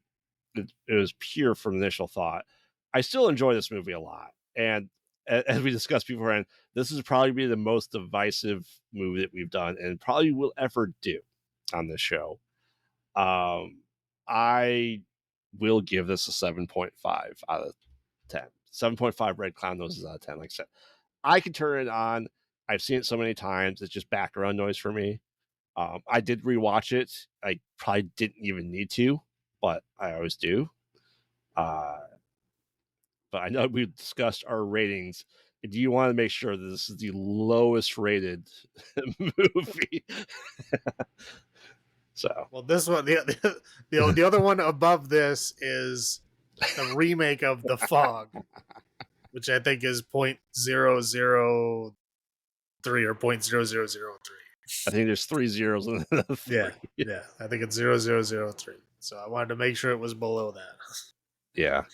was pure from initial thought. I still enjoy this movie a lot, and as we discussed beforehand, this is probably be the most divisive movie that we've done, and probably will ever do on this show. I will give this a 7.5 out of 10. 7.5 Red Clown Noses out of 10. Like I said, I can turn it on. I've seen it so many times. It's just background noise for me. I did rewatch it. I probably didn't even need to, but I always do. But I know we've discussed our ratings. Do you want to make sure that this is the lowest rated movie? So, well, this one, the other one above this is the remake of The Fog, which I think is 0.003 or 0.0003. I think there's 3 zeros in the 3. Yeah, I think it's 0.003. So I wanted to make sure it was below that. Yeah.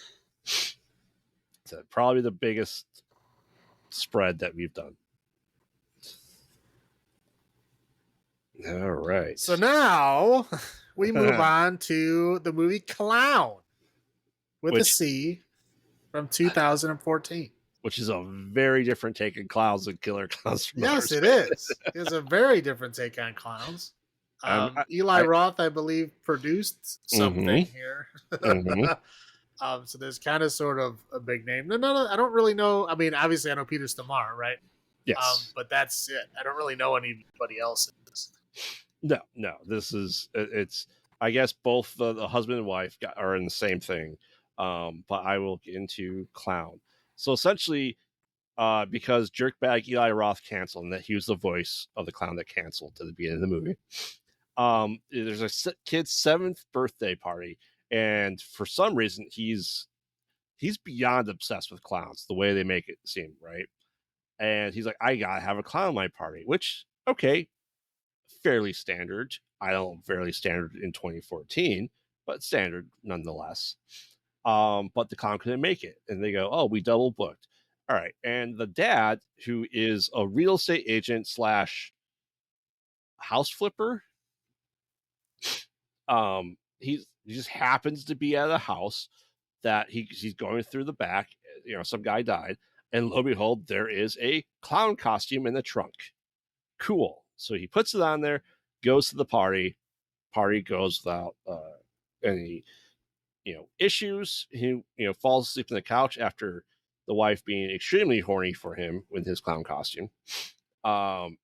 So probably the biggest spread that we've done. All right. So now we move on to the movie Clown with a C from 2014. Which is a very different take on clowns than Killer Clowns from Outer Yes, it is. It's a very different take on clowns. Eli Roth, I believe, produced something here. So there's kind of sort of a big name. No, I don't really know. I mean, obviously I know Peter Stormare, right? Yes. But that's it. I don't really know anybody else in this. No. This is, it's, I guess both the husband and wife are in the same thing. But I will get into Clown. So essentially, because jerkbag Eli Roth canceled, and that he was the voice of the clown that canceled at the beginning of the movie. There's a kid's 7th birthday party, and for some reason he's beyond obsessed with clowns, the way they make it seem, right? And he's like, I gotta have a clown at my party, which, okay, fairly standard. I don't know, fairly standard in 2014, but standard nonetheless. But the clown couldn't make it, and they go, oh, we double booked. All right. And the dad, who is a real estate agent / house flipper, he just happens to be at a house that he's going through the back. Some guy died, and lo and behold, there is a clown costume in the trunk. Cool. So he puts it on there, goes to the party. Party goes without any issues. He falls asleep on the couch after the wife being extremely horny for him with his clown costume. I'm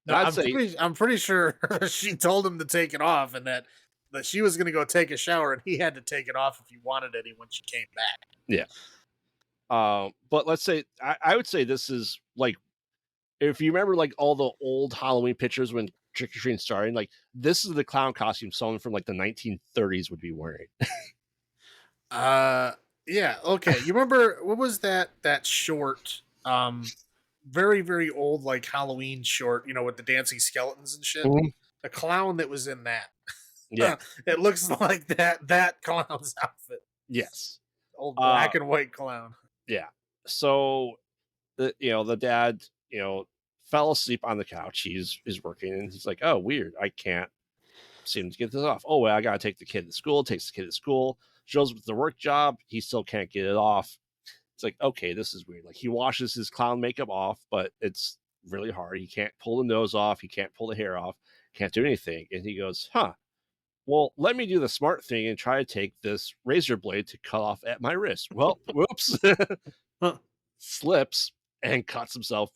pretty sure she told him to take it off, and that she was going to go take a shower, and he had to take it off if he wanted any when she came back. Yeah. But let's say I would say this is like, if you remember like all the old Halloween pictures when trick or treating started, like this is the clown costume someone from like the 1930s would be wearing. Yeah, okay. You remember what was that short very, very old, like Halloween short, with the dancing skeletons and shit. Mhm. The clown that was in that. Yeah. It looks like that clown's outfit. Yes. Old Uh, black and white clown. yeah. So the dad, fell asleep on the couch. He's working, and he's like, "Oh, weird. I can't seem to get this off. Oh, well, I gotta take the kid to school." Takes the kid to school. Shows up at the work job. He still can't get it off. It's like, okay, this is weird. Like he washes his clown makeup off, but it's really hard. He can't pull the nose off. He can't pull the hair off. Can't do anything. And he goes, "Huh. Well, let me do the smart thing and try to take this razor blade to cut off at my wrist." Well, whoops. Huh. Slips and cuts himself.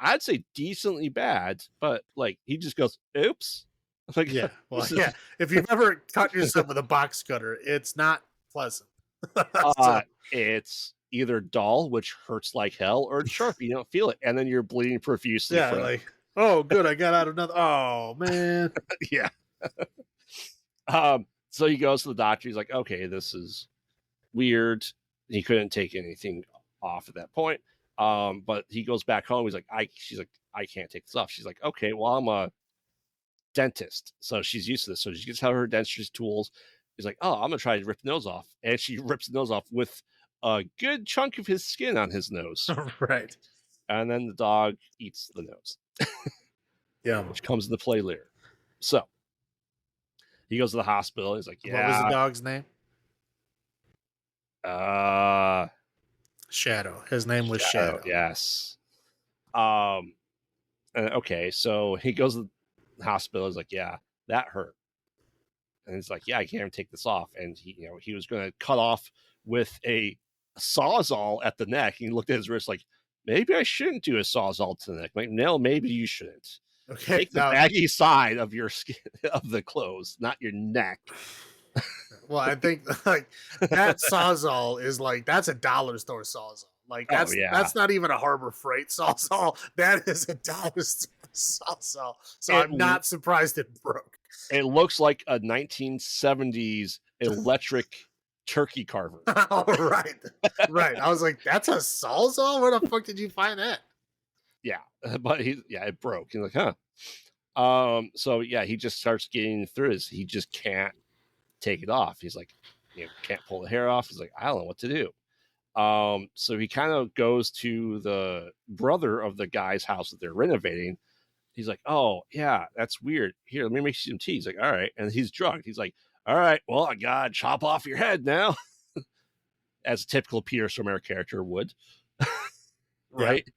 I'd say decently bad, but like he just goes, "Oops." Like, Yeah. Well, yeah. If you've ever cut yourself with a box cutter, it's not pleasant. So, it's either dull, which hurts like hell, or it's sharp. You don't feel it, and then you're bleeding profusely. yeah, like, oh, good, I got out another. Oh man. Yeah. So he goes to the doctor. He's like, "Okay, this is weird." He couldn't take anything off at that point. But he goes back home. She's like, "I can't take this off." She's like, "Okay, well, I'm a dentist." So she's used to this. So she gets out her dentistry tools. He's like, "Oh, I'm gonna try to rip the nose off." And she rips the nose off with a good chunk of his skin on his nose. Right. And then the dog eats the nose, Yeah. which comes into play later. So he goes to the hospital. He's like, What was the "Yeah, dog's name? uh, Shadow. His name was Shadow. yes." Okay, so he goes to the hospital. He's like, "Yeah, that hurt." And he's like, "Yeah, I can't even take this off." And he was going to cut off with a sawzall at the neck. He looked at his wrist like, maybe I shouldn't do a sawzall to the neck. Like, no, maybe you shouldn't. Okay. Take the baggy side of your skin of the clothes, not your neck. Well, I think like that sawzall is like that's a dollar store sawzall. Like that's not even a Harbor Freight sawzall. That is a dollar store sawzall. So I'm not surprised it broke. It looks like a 1970s electric turkey carver. Oh, right. Right. I was like, that's a sawzall? Where the fuck did you find that? Yeah. But it broke. He's like, huh. So yeah, he just starts getting through this. He just can't take it off. He's like, can't pull the hair off. He's like, I don't know what to do. So he kind of goes to the brother of the guy's house that they're renovating. He's like, "Oh yeah, that's weird. Here, let me make you some tea." He's like, "All right," and he's drunk. He's like, "All right, well, I gotta chop off your head now," as a typical Peter Stormare character would, right? Yeah.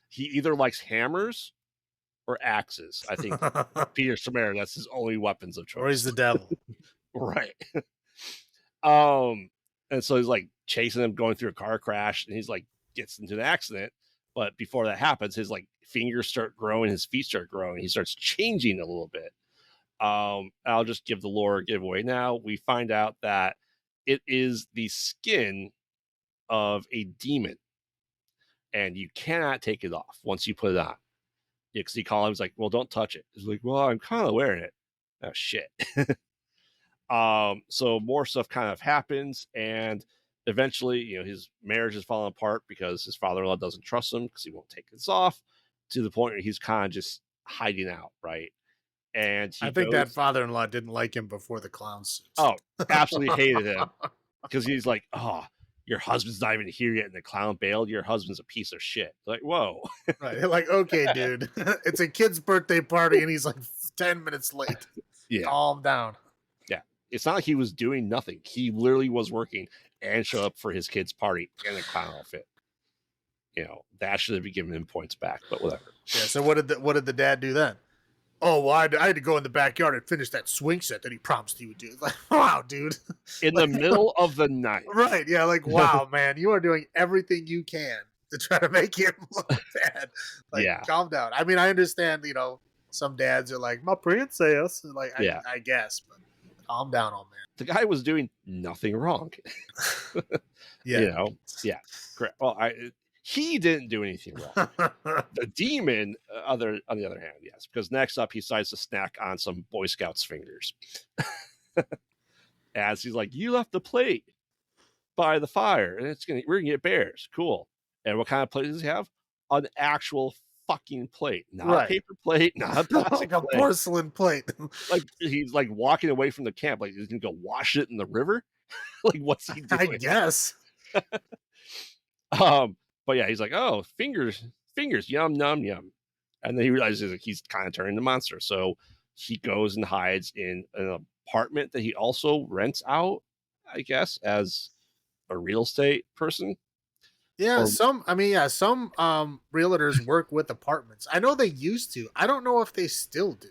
He either likes hammers or axes. I think Peter Stormare, that's his only weapons of choice. Or he's the devil, right? And so he's like chasing him, going through a car crash, and he's like gets into an accident. But before that happens, his like fingers start growing, his feet start growing. He starts changing a little bit. I'll just give the lore a giveaway now. We find out that it is the skin of a demon, and you cannot take it off once you put it on. Because he calls him, he's like, "Well, don't touch it." He's like, "Well, I'm kind of wearing it." Oh shit. So more stuff kind of happens, and eventually, his marriage is falling apart because his father-in-law doesn't trust him because he won't take this off, to the point where he's kind of just hiding out, right? And I think that father-in-law didn't like him before the clown suits. Oh, absolutely hated him because he's like, "Oh, your husband's not even here yet, and the clown bailed. Your husband's a piece of shit." Like, whoa. Right. Like, okay, dude, it's a kid's birthday party, and he's like 10 minutes late. Yeah. Calm down. Yeah. It's not like he was doing nothing. He literally was working and showed up for his kid's party in a clown outfit. That should have been given him points back, but whatever. Yeah. So what did the dad do then? Oh, well, I had to go in the backyard and finish that swing set that he promised he would do. Like, wow, dude. In the middle of the night. Right. Yeah. Like, wow, man, you are doing everything you can to try to make him look bad. Like, yeah. Calm down. I mean, I understand, some dads are like, my princess. Like, yeah. I guess, but calm down, old man. The guy was doing nothing wrong. Yeah. Yeah. Correct. Well, he didn't do anything wrong. The demon, on the other hand, yes, because next up he decides to snack on some Boy Scouts fingers. As he's like, "You left the plate by the fire, and we're gonna get bears. Cool. And what kind of plate does he have? an actual fucking plate, not a Right. paper plate, not a plastic Like a plate. porcelain plate. Like he's like walking away from the camp, like he's gonna go wash it in the river. Like what's he I doing? guess. Um, but yeah, he's like, oh, fingers, yum, yum, yum. And then he realizes like, he's kind of turning the monster. So he goes and hides in an apartment that he also rents out, I guess, as a real estate person. Yeah, Or some realtors work with apartments. I know they used to. I don't know if they still do.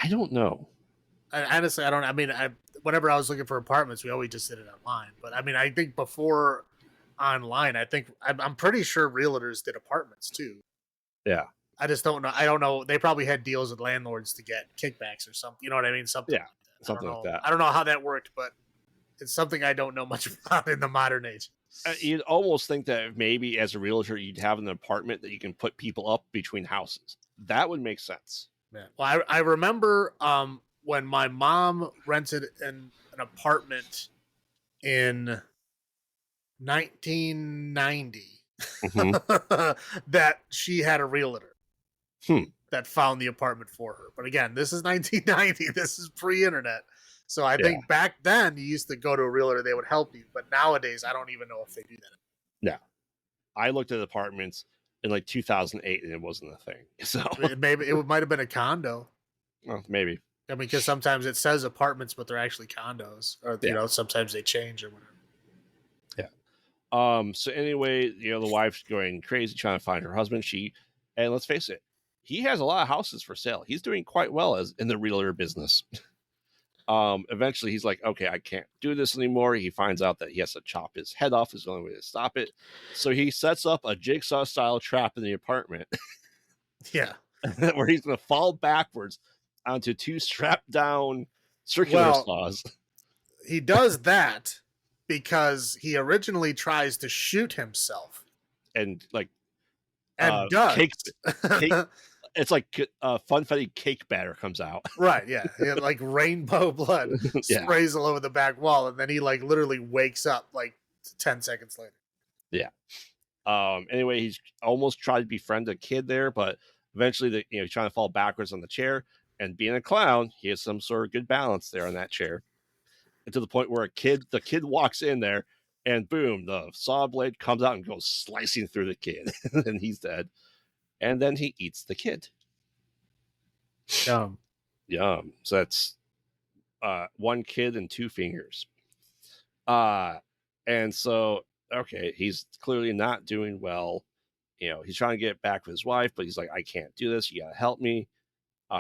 I don't know. Honestly, I don't. I mean, whenever I was looking for apartments, we always just did it online. But I mean, I think before online, I'm pretty sure realtors did apartments too. Yeah. I just don't know. I don't know. They probably had deals with landlords to get kickbacks or something. You know what I mean? Something Yeah. like that. Something like that. I don't know how that worked, but it's something I don't know much about in the modern age. You'd almost think that maybe as a realtor, you'd have an apartment that you can put people up between houses. That would make sense. Yeah. Well, I remember when my mom rented an apartment in 1990 Mhm. that she had a realtor Hmm. that found the apartment for her. But again, this is 1990. This is pre-internet. So I Yeah. think back then you used to go to a realtor, they would help you. But nowadays, I don't even know if they do that. Yeah. I looked at apartments in like 2008 and it wasn't a thing. So Maybe it might have been a condo. well, maybe. I mean, because sometimes it says apartments, but they're actually condos, or Yeah. sometimes they change or whatever. Yeah. So anyway, the wife's going crazy trying to find her husband. And let's face it, he has a lot of houses for sale. He's doing quite well as in the realtor business. Eventually he's like, okay, I can't do this anymore. He finds out that he has to chop his head off is the only way to stop it. So he sets up a jigsaw style trap in the apartment Yeah. where he's going to fall backwards onto two strapped down circular Well, saws. he does that because he originally tries to shoot himself And like and does. cake, it's like funfetti cake batter comes out. Right, yeah. Like rainbow blood Yeah. sprays all over the back wall, and then he like literally wakes up like 10 seconds later. Yeah. Anyway, he's almost tried to befriend a kid there, but eventually he's trying to fall backwards on the chair. And being a clown, he has some sort of good balance there on that chair. And to the point where the kid walks in there and boom, the saw blade comes out and goes slicing through the kid. And he's dead. And then he eats the kid. Yum. So that's one kid and two fingers. And so, okay, he's clearly not doing well. He's trying to get back with his wife, but he's like, I can't do this. You gotta help me.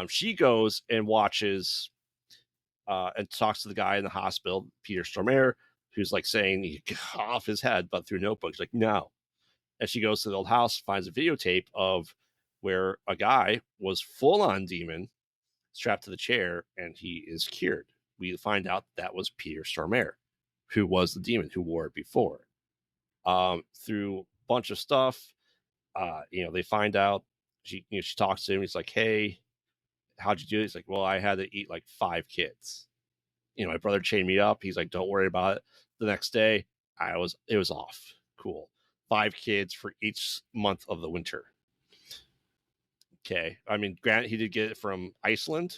She goes and watches and talks to the guy in the hospital, Peter Stormare, who's like saying he cut off his head, but through notebooks, like, no. And she goes to the old house, finds a videotape of where a guy was full on demon strapped to the chair and he is cured. We find out that was Peter Stormare, who was the demon who wore it before. Through a bunch of stuff, they find out she talks to him. He's like, hey, how'd you do it? He's like, well, I had to eat like 5 kids. My brother chained me up. He's like, don't worry about it. The next day, it was off. Cool. 5 kids for each month of the winter. Okay. I mean, granted, he did get it from Iceland,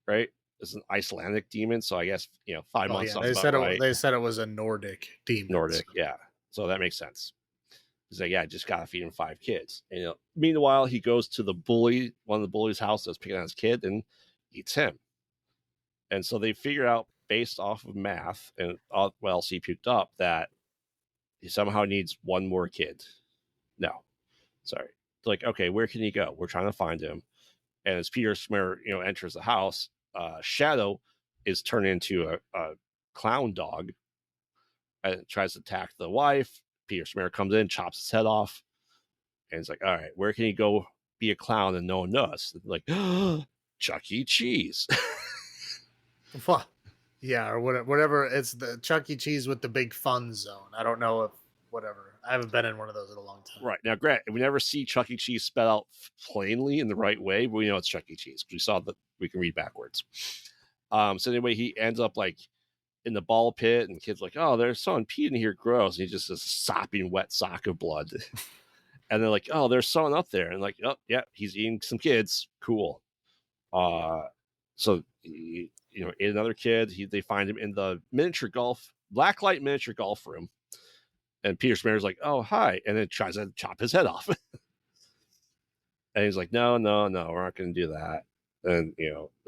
right? It's an Icelandic demon, so I guess 5 months. Yeah. Right. They said it was a Nordic demon. Nordic, yeah. So that makes sense. He's like, yeah, I just gotta feed him 5 kids. And meanwhile, he goes to one of the bully's house that's picking on his kid, and eats him. And so they figure out based off of math and what else he puked up that he somehow needs one more kid. No, sorry. It's like, okay, where can he go? We're trying to find him. And as Peter Smear, enters the house, Shadow is turned into a clown dog and tries to attack the wife. Peter Smear comes in, chops his head off, and it's like, all right, where can he go be a clown and no one knows? Like, Chuck E. Cheese. Yeah, or whatever. It's the Chuck E. Cheese with the big fun zone. I don't know if whatever. I haven't been in one of those in a long time. Right. Now, Grant, we never see Chuck E. Cheese spelled out plainly in the right way, but we know it's Chuck E. Cheese because we saw that we can read backwards. So anyway, he ends up like in the ball pit, and the kid's like, oh, there's someone peeing here, gross. And he just is a sopping wet sock of blood. And they're like, oh, there's someone up there, and like, oh yeah, he's eating some kids. Cool. So ate another kid. They find him in the blacklight miniature golf room, and Peter Smear's like, oh hi, and then tries to chop his head off. And he's like, no, we're not going to do that. And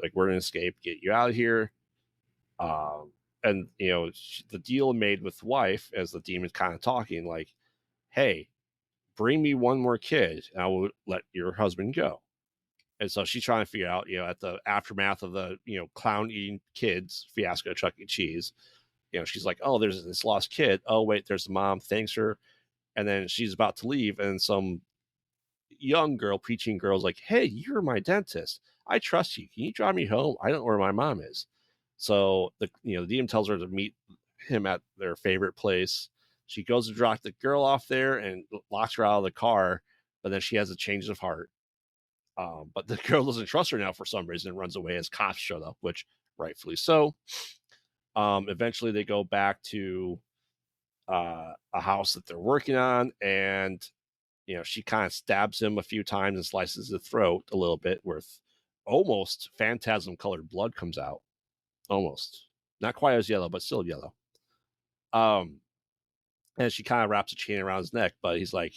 like, we're going to escape, get you out of here. And the deal made with the wife, as the demon's kind of talking, like, hey, bring me one more kid and I will let your husband go. And so she's trying to figure out, at the aftermath of the, clown eating kids fiasco at Chuck E. Cheese, she's like, oh, there's this lost kid. Oh, wait, there's the mom, thanks her. And then she's about to leave, and some young girl, preteen girl's like, hey, you're my dentist. I trust you. Can you drive me home? I don't know where my mom is. So the DM tells her to meet him at their favorite place. She goes to drop the girl off there and locks her out of the car, but then she has a change of heart. But the girl doesn't trust her now for some reason and runs away as cops showed up, which rightfully so. Eventually they go back to a house that they're working on, and she kind of stabs him a few times and slices his throat a little bit, with almost phantasm colored blood comes out. Almost. Not quite as yellow, but still yellow. And she kind of wraps a chain around his neck, but he's like,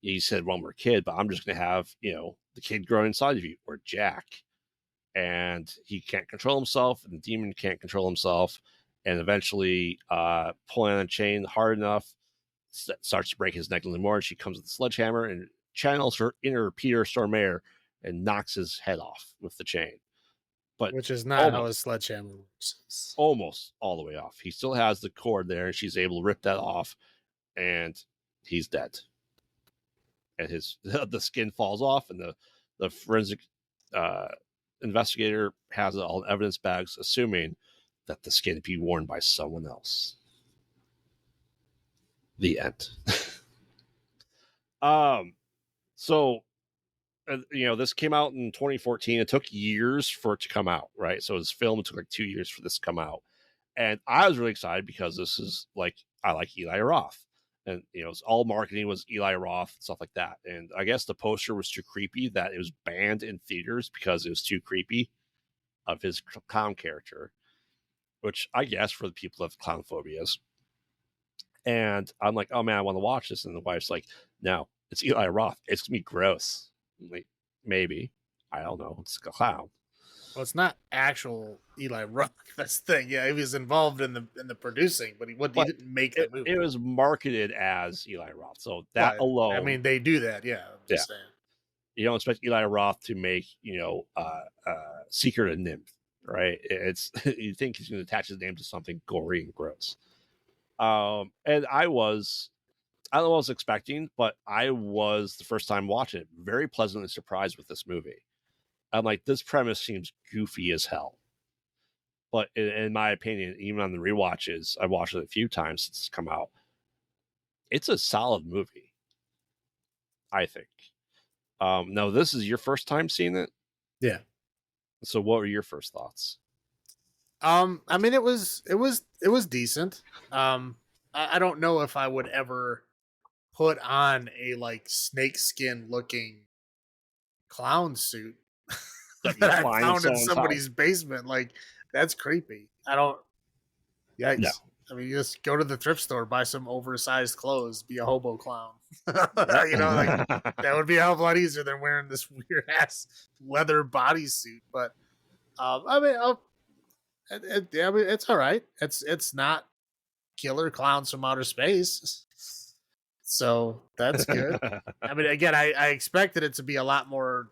you said one more kid, but I'm just going to have, the kid growing inside of you, or Jack. And he can't control himself, and the demon can't control himself. And eventually, pulling on a chain hard enough, starts to break his neck a little more. And she comes with a sledgehammer and channels her inner Peter Stormare and knocks his head off with the chain. But which is not how a sledgehammer works. Almost all the way off. He still has the cord there, and she's able to rip that off, and he's dead. And the skin falls off, and the forensic investigator has all the evidence bags, assuming that the skin be worn by someone else. The end. So this came out in 2014. It took years for it to come out, right? So it was filmed. It took like 2 years for this to come out. And I was really excited because this is like, I like Eli Roth. And, it's all marketing was Eli Roth, stuff like that. And I guess the poster was too creepy that it was banned in theaters because it was too creepy of his clown character, which I guess for the people that have clown phobias. And I'm like, oh man, I want to watch this. And the wife's like, no, it's Eli Roth. It's going to be gross. Like, maybe. I don't know. It's a clown. Well, it's not actual Eli Roth. That's the thing. Yeah, he was involved in the producing, but he didn't make the movie. It was marketed as Eli Roth. So that alone. I mean, they do that. Yeah. I'm just saying. You don't expect Eli Roth to make, Secret of Nymph, right? It's you think he's going to attach his name to something gory and gross. And I don't know what I was expecting, but I was, the first time watching it, very pleasantly surprised with this movie. I'm like, this premise seems goofy as hell. But in my opinion, even on the rewatches, I watched it a few times since it's come out. It's a solid movie, I think. Now, this is your first time seeing it? Yeah. So what were your first thoughts? I mean, it was decent. I don't know if I would ever put on a like snakeskin looking clown suit that I found in somebody's basement. Like, that's creepy. I don't. Yikes. No. I mean, you just go to the thrift store, buy some oversized clothes, be a hobo clown. Like, that would be a hell of a lot easier than wearing this weird ass leather bodysuit. But I mean, it's all right. It's not killer clowns from outer space, so that's good. I mean, again, I expected it to be a lot more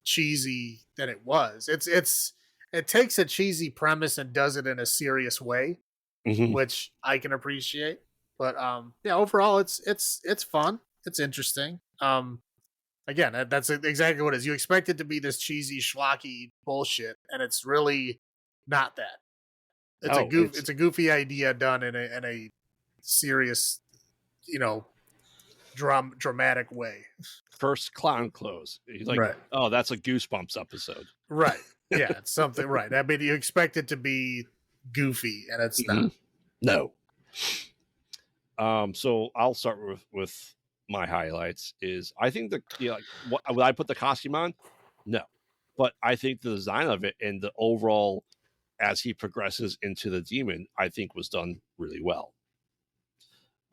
cheesy than it was. It takes a cheesy premise and does it in a serious way, which I can appreciate. But overall, it's fun. It's interesting. Again, that's exactly what it is. You expect it to be this cheesy, schlocky bullshit, and it's really not that. It's a goofy idea done in a serious, dramatic way. First clown clothes. He's like, right. Oh, that's a Goosebumps episode. Right. Yeah, it's something. Right. I mean, you expect it to be goofy, and it's not. No. So I'll start with my highlights is I think like what would I put the costume on? No, but I think the design of it and the overall as he progresses into the demon, I think was done really well.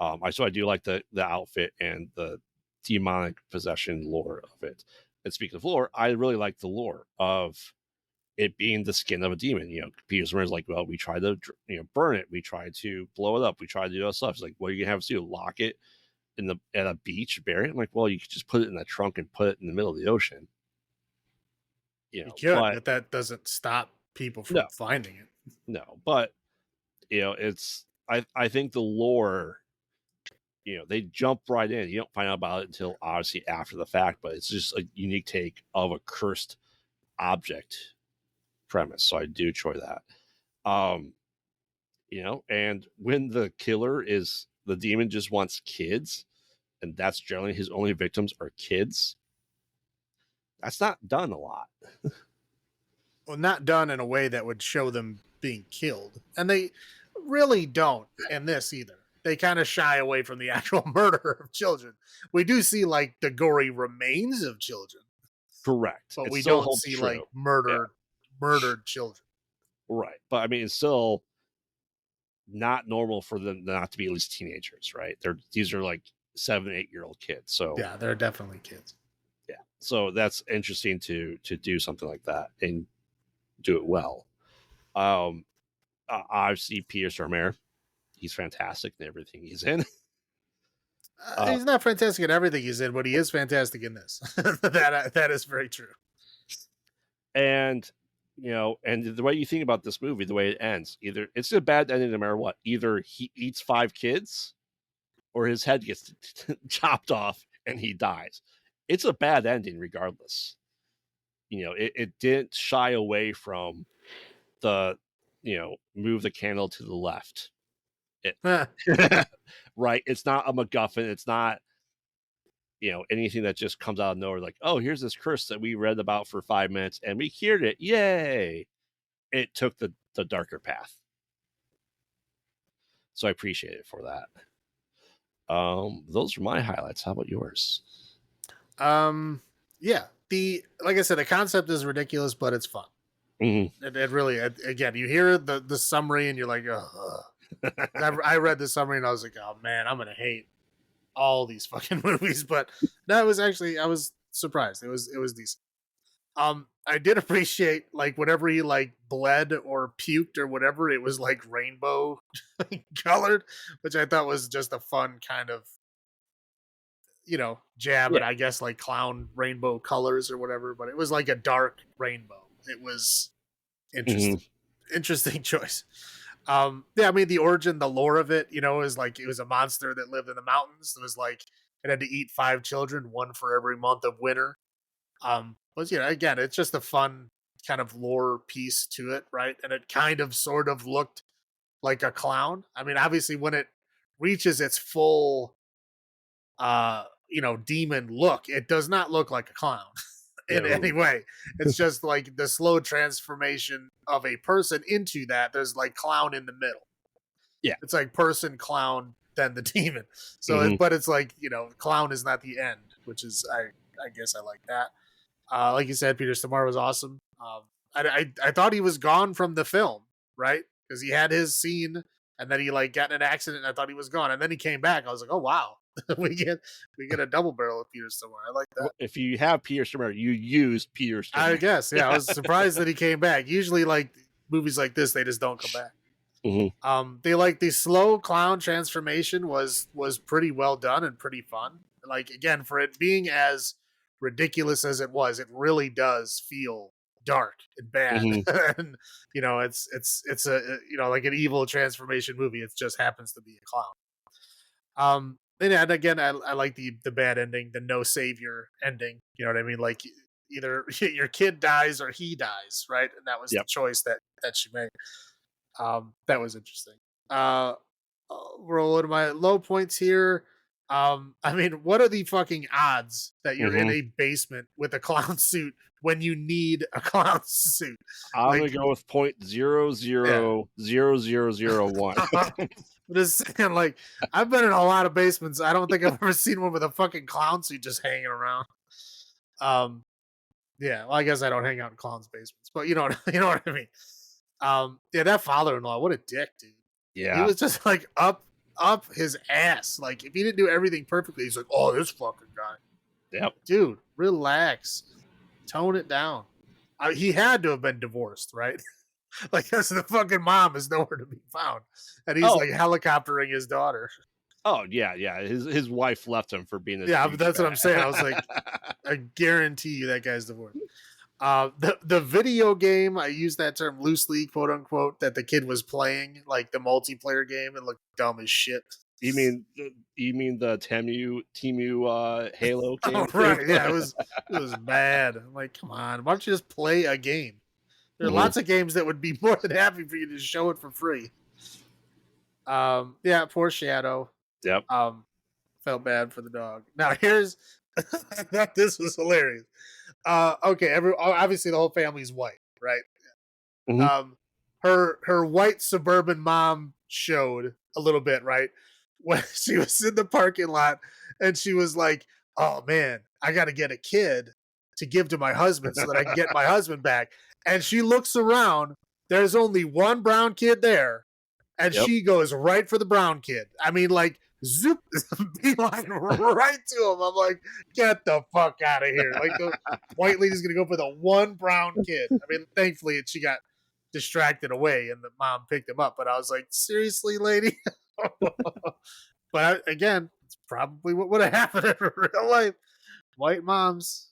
I do like the outfit and the demonic possession lore of it. And speaking of lore, I really like the lore of it being the skin of a demon. Peter Stormer's like, well, we tried to burn it, we tried to blow it up, we tried to do all stuff. It's like, what are you gonna have to do? Lock it at a beach, bury it? I'm like, well, you could just put it in the trunk and put it in the middle of the ocean. You could, But but that doesn't stop people no, from finding it. no, but it's I think the lore, they jump right in. You don't find out about it until obviously after the fact, but it's just a unique take of a cursed object premise. So I do enjoy that. Um, and when the killer is the demon just wants kids, and that's generally his only victims are kids. That's not done a lot. Well, not done in a way that would show them being killed. And they really don't in this either. They kind of shy away from the actual murder of children. We do see like the gory remains of children, Correct. but It we still don't holds see true. like Yeah. murdered children. Right. But I mean, it's still not normal for them not to be at least teenagers, right? These are like 7, 8 year old kids. So Yeah, they're definitely kids. yeah. So that's interesting to do something like that and do it well. Obviously Peter Stormare, he's fantastic in everything he's in. He's not fantastic in everything he's in, but he is fantastic in this. That is very true. And and the way you think about this movie, the way it ends, either it's a bad ending no matter what. Either he eats 5 kids or his head gets chopped off and he dies. It's a bad ending regardless. It didn't shy away from the move the candle to the left. Right. It's not a MacGuffin. It's not anything that just comes out of nowhere like, oh, here's this curse that we read about for 5 minutes and we cured it. Yay. It took the darker path. So I appreciate it for that. Those are my highlights. How about yours? Yeah. Like I said, the concept is ridiculous, but it's fun. Mm-hmm. It really, again, you hear the summary and you're like, I read the summary and I was like, oh man, I'm gonna hate all these fucking movies. But no, it was actually, I was surprised. It was decent. I did appreciate like whenever he like bled or puked or whatever, it was like rainbow colored, which I thought was just a fun kind of jab at, I guess, like clown rainbow colors or whatever. But it was like a dark rainbow. It was interesting. Interesting choice. Yeah, I mean the origin, the lore of it, is like it was a monster that lived in the mountains. It was like it had to eat 5 children, one for every month of winter. But again, it's just a fun kind of lore piece to it, right? And it kind of sort of looked like a clown. I mean, obviously when it reaches its full demon look, it does not look like a clown in any way. It's just like the slow transformation of a person into that. There's like clown in the middle. Yeah. It's like person, clown, then the demon. So but it's like, clown is not the end, which is I guess I like that. Like you said, Peter Stormare was awesome. I thought he was gone from the film, right? Because he had his scene and then he like got in an accident and I thought he was gone. And then he came back. I was like, oh wow. we get a double barrel of Peter Stormare. I like that. If you have Peter Stormare, you use Peter Stormare. I guess, yeah. I was surprised that he came back. Usually like movies like this, they just don't come back. They like the slow clown transformation was pretty well done and pretty fun. Like again, for it being as ridiculous as it was, it really does feel dark and bad. And it's a like an evil transformation movie. It just happens to be a clown. And again, I like the bad ending, the no savior ending. You know what I mean? Like either your kid dies or he dies, right? And that was the choice that she made. That was interesting. Roll one of my low points here. I mean, what are the fucking odds that you're in Mhm. a basement with a clown suit when you need a clown suit? I'm gonna Like, go with point zero yeah. zero zero zero zero one. Just saying, like, I've been in a lot of basements. I don't think I've ever seen one with a fucking clown suit just hanging around. Um, yeah, well, I guess I don't hang out in clowns' basements, but you know what you know what I mean. Yeah, that father-in-law, what a dick, dude. He Yeah. was just like up his ass. Like if he didn't do everything perfectly, he's like, oh, this fucking guy. Yep. Dude, relax. Tone it down. He had to have been divorced, right? Like, because the fucking mom is nowhere to be found, and he's Oh, like helicoptering his daughter. oh yeah, yeah. His wife left him for being a Yeah, but that's what I'm saying. I was like, douchebag. I guarantee you that guy's divorced. The video game, I use that term loosely, quote unquote, that the kid was playing, like the multiplayer game, and looked dumb as shit. You mean the Temu Halo Oh game too? right, yeah, it was bad. I'm like, come on, why don't you just play a game? There are Mhm. lots of games that would be more than happy for you to show it for free. Yeah, poor Shadow. Yep. Um, felt bad for the dog. Now here's, I thought this was hilarious. Okay, obviously the whole family's white, right? Mhm. Um, her white suburban mom showed a little bit, right? When she was in the parking lot and she was like, "Oh man, I got to get a kid to give to my husband so that I can get my husband back." And she looks around. There's only one brown kid there, and Yep. she goes right for the brown kid. I mean, like zoop, beeline right to him. I'm like, get the fuck out of here! Like the white lady's gonna go for the one brown kid. I mean, thankfully she got distracted away and the mom picked him up. But I was like, seriously, lady. But again, it's probably what would have happened in real life. White moms.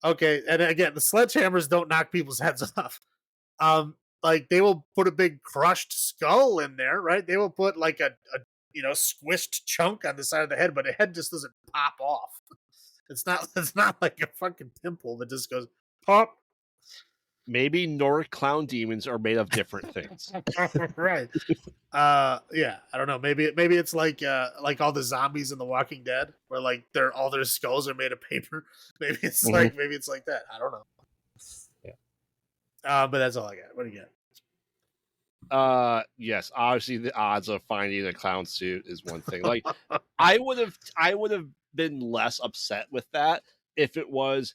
Okay, and again, the sledgehammers don't knock people's heads off. Like they will put a big crushed skull in there, right? They will put like a squished chunk on the side of the head, but the head just doesn't pop off. It's not like a fucking pimple that just goes pop. Maybe Nordic clown demons are made of different things. Right. Yeah, I don't know. Maybe it's like all the zombies in The Walking Dead, where like all their skulls are made of paper. Mhm. Maybe it's like that. I don't know. Yeah. But that's all I got. What do you got? Yes, obviously the odds of finding a clown suit is one thing. Like I would have been less upset with that if it was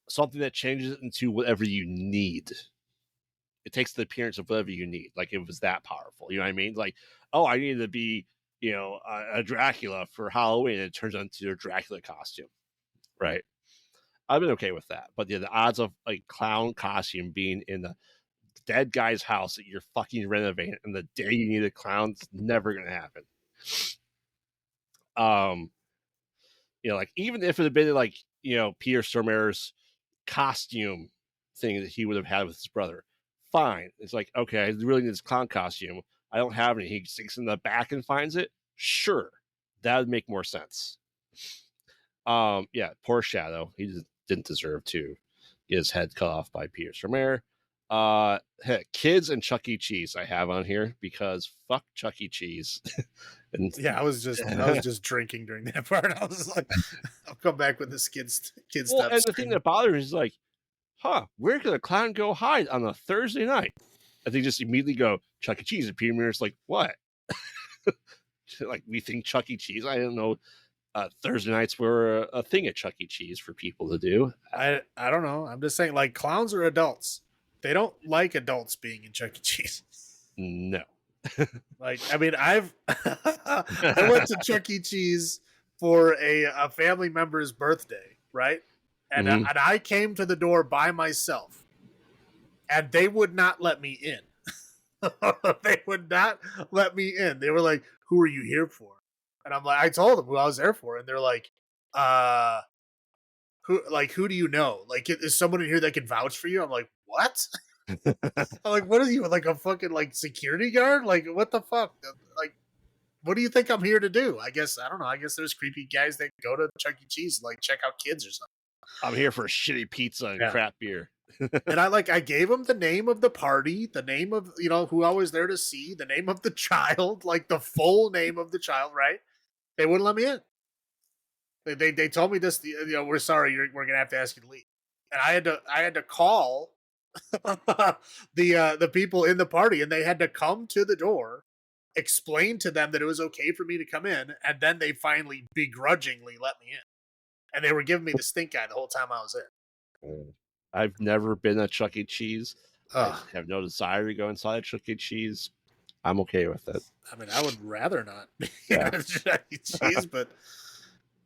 something that changes it into whatever you need. It takes the appearance of whatever you need. Like it was that powerful. You know what I mean? Like, oh, I need to be, a Dracula for Halloween, and it turns into a Dracula costume. Right. I've been okay with that. But yeah, the odds of a clown costume being in the dead guy's house that you're fucking renovating and the day you need a clown, it's never gonna happen. Um, like even if it had been like, Peter Stormare's costume thing that he would have had with his brother, fine. It's like, okay, I really need this clown costume. I don't have any. He sticks in the back and finds it. Sure, that would make more sense. Yeah, poor Shadow. He just didn't deserve to get his head cut off by Peter Stormare. Kids and Chuck E. Cheese I have on here because fuck Chuck E. Cheese. And Yeah, I was just drinking during that part. I was like, I'll come back with this kid well, stuff and the thing screaming. that bothers me is like, where could a clown go hide on a Thursday night? And they just immediately go Chuck E. Cheese, and Peter Stormare's like, what? Like we think Chuck E. Cheese. I don't know. Thursday nights were a thing at Chuck E. Cheese for people to do. I don't know. I'm just saying, like clowns are adults. They don't like adults being in Chuck E. Cheese. No. Like, I mean, I went to Chuck E. Cheese for a family member's birthday, right? Mhm. And I came to the door by myself, and they would not let me in. They would not let me in. They were like, "Who are you here for?" And I'm like, I told them who I was there for, and they're like, "Uh, who do you know? Like, is someone in here that can vouch for you?" I'm like, "What?" I'm like, "What are you, like a fucking like security guard? Like, what the fuck? Like, what do you think I'm here to do?" I guess I don't know. I guess there's creepy guys that go to Chuck E. Cheese like check out kids or something. I'm here for shitty pizza and Yeah. crap beer. And I gave him the name of the party, the name of who I was there to see, the name of the child, like the full name of the child, right? They wouldn't let me in. They told me this. We're sorry. We're gonna have to ask you to leave. And I had to call the people in the party, and they had to come to the door, explain to them that it was okay for me to come in, and then they finally begrudgingly let me in. And they were giving me the stink eye the whole time I was in. I've never been at Chuck E. Cheese. I Ugh. have no desire to go inside Chuck E. Cheese. I'm okay with it. I mean, I would rather not be Yeah. at Chuck E. Cheese, but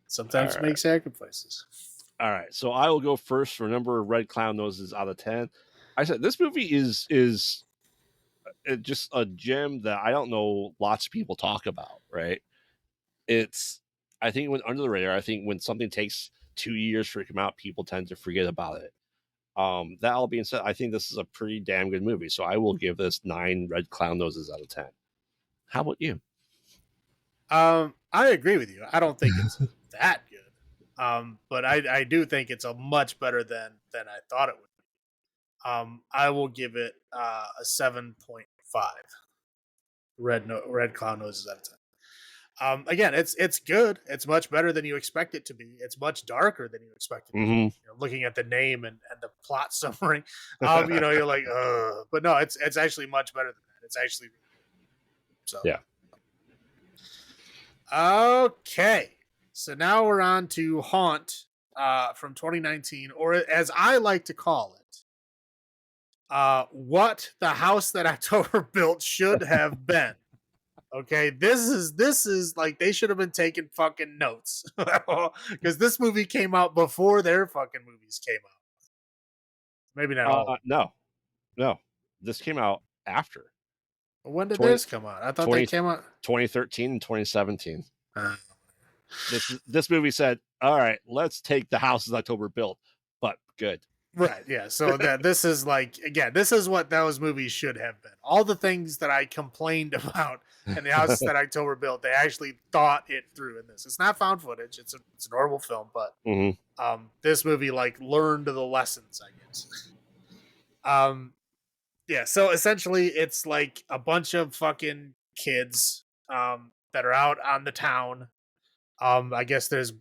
sometimes you All right. make sacrifices. All right. So I will go first for a number of red clown noses out of 10. I said this movie is just a gem that I don't know lots of people talk about, right? It's I think when under the radar, I think when something takes 2 years for it to come out, people tend to forget about it. That all being said, I think this is a pretty damn good movie. So I will give this 9 red clown noses out of 10. How about you? I agree with you. I don't think it's that good. But I do think it's a much better than I thought it would be. I will give it a 7.5 red clown noses out of 10. Again, it's good. It's much better than you expect it to be. It's much darker than you expect it to be. Mm-hmm. Looking at the name and the plot summary, you're like, but no, it's actually much better than that. It's actually really good. So Yeah. Okay, so now we're on to Haunt from 2019, or as I like to call it, what the house that October built should have been. Okay, this is like they should have been taking fucking notes because this movie came out before their fucking movies came out. Maybe not all. No. This came out after When did 20, theirs come out? I thought 20 they came out 2013 and 2017. Uh, This movie said, all right, let's take the houses October built, but good. Right, yeah. So that this is like again, this is what those movies should have been. All the things that I complained about in the houses that October built, they actually thought it through in this. It's not found footage; it's a normal film, but this movie like learned the lessons, I guess. Yeah. So essentially, it's like a bunch of fucking kids that are out on the town. I guess there's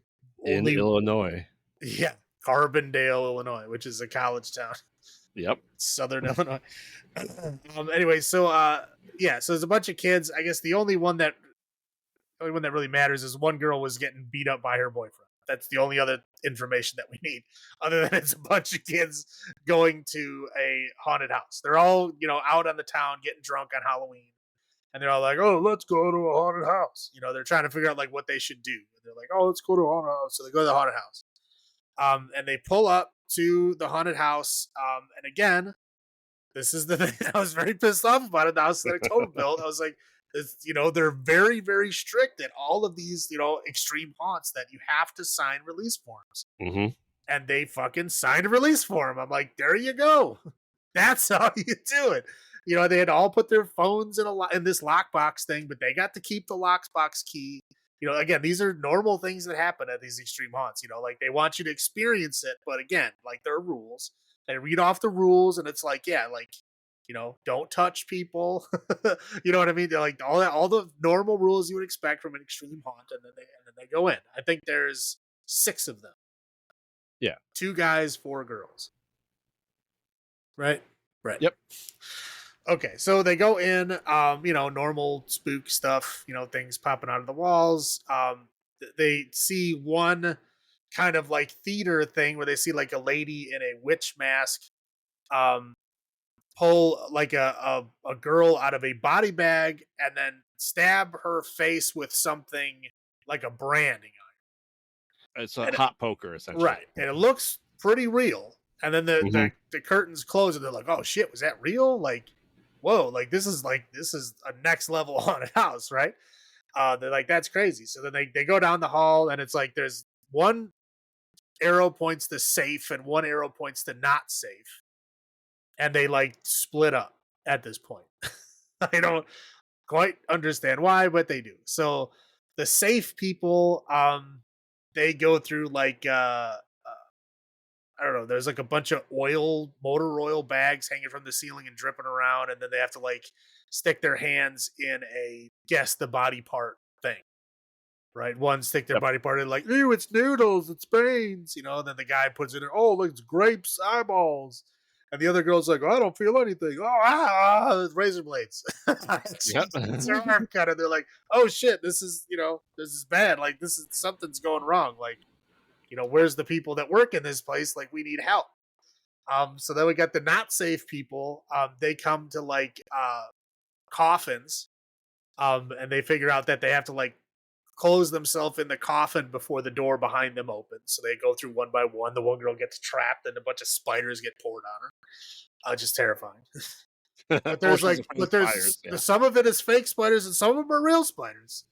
In only Illinois. yeah, Carbondale, Illinois, which is a college town. Yep. Southern Illinois. Anyway, so yeah, so there's a bunch of kids. I guess the only one that really matters is one girl was getting beat up by her boyfriend. That's the only other information that we need, other than it's a bunch of kids going to a haunted house. They're all out on the town getting drunk on Halloween, and they're all like, "Oh, let's go to a haunted house." They're trying to figure out like what they should do. And they're like, "Oh, let's go to a haunted house." So they go to the haunted house. And they pull up to the haunted house. And again, this is the thing I was very pissed off about it. The house that I told built. I was like, they're very, very strict at all of these, extreme haunts that you have to sign release forms. Mm-hmm. And they fucking signed a release form. I'm like, there you go. That's how you do it. They had all put their phones in this lockbox thing, but they got to keep the lockbox key. Again, these are normal things that happen at these extreme haunts. Like they want you to experience it, but again, like there are rules. They read off the rules, and it's like, yeah, like don't touch people. You know what I mean? They're like all the normal rules you would expect from an extreme haunt, and then they go in. I think there's 6 of them. Yeah, 2 guys, 4 girls. Right. Yep. Okay, so they go in, normal spook stuff, things popping out of the walls. They see one kind of like theater thing where they see like a lady in a witch mask pull like a girl out of a body bag and then stab her face with something like a branding iron. It's a hot poker, essentially. Right, and it looks pretty real. And then the curtains close and they're like, oh shit, was that real? Like, whoa, like this is a next level haunted house, right? They're like, that's crazy. So then they go down the hall and it's like there's one arrow points to safe and one arrow points to not safe. And they like split up at this point. I don't quite understand why, but they do. So the safe people, they go through like I don't know, there's like a bunch of motor oil bags hanging from the ceiling and dripping around, and then they have to like stick their hands in a guess the body part thing. right? One stick their Yep. body part in, like, ew, it's noodles, it's beans, you know. And then the guy puts it in, oh, look, it's grapes, eyeballs. And the other girl's like, oh, I don't feel anything. Oh, it's razor blades. She Yep. gets her arm cut, and they're like, oh shit, this is, you know, this is bad. Like, this is something's going wrong. Like, you know, where's the people that work in this place? Like, we need help. So then we got the not safe people. They come to like coffins, and they figure out that they have to like close themselves in the coffin before the door behind them opens. So they go through one by one. The one girl gets trapped, and a bunch of spiders get poured on her. Just terrifying. But there's Portions like, of but fires, yeah. some of it is fake spiders, and some of them are real spiders.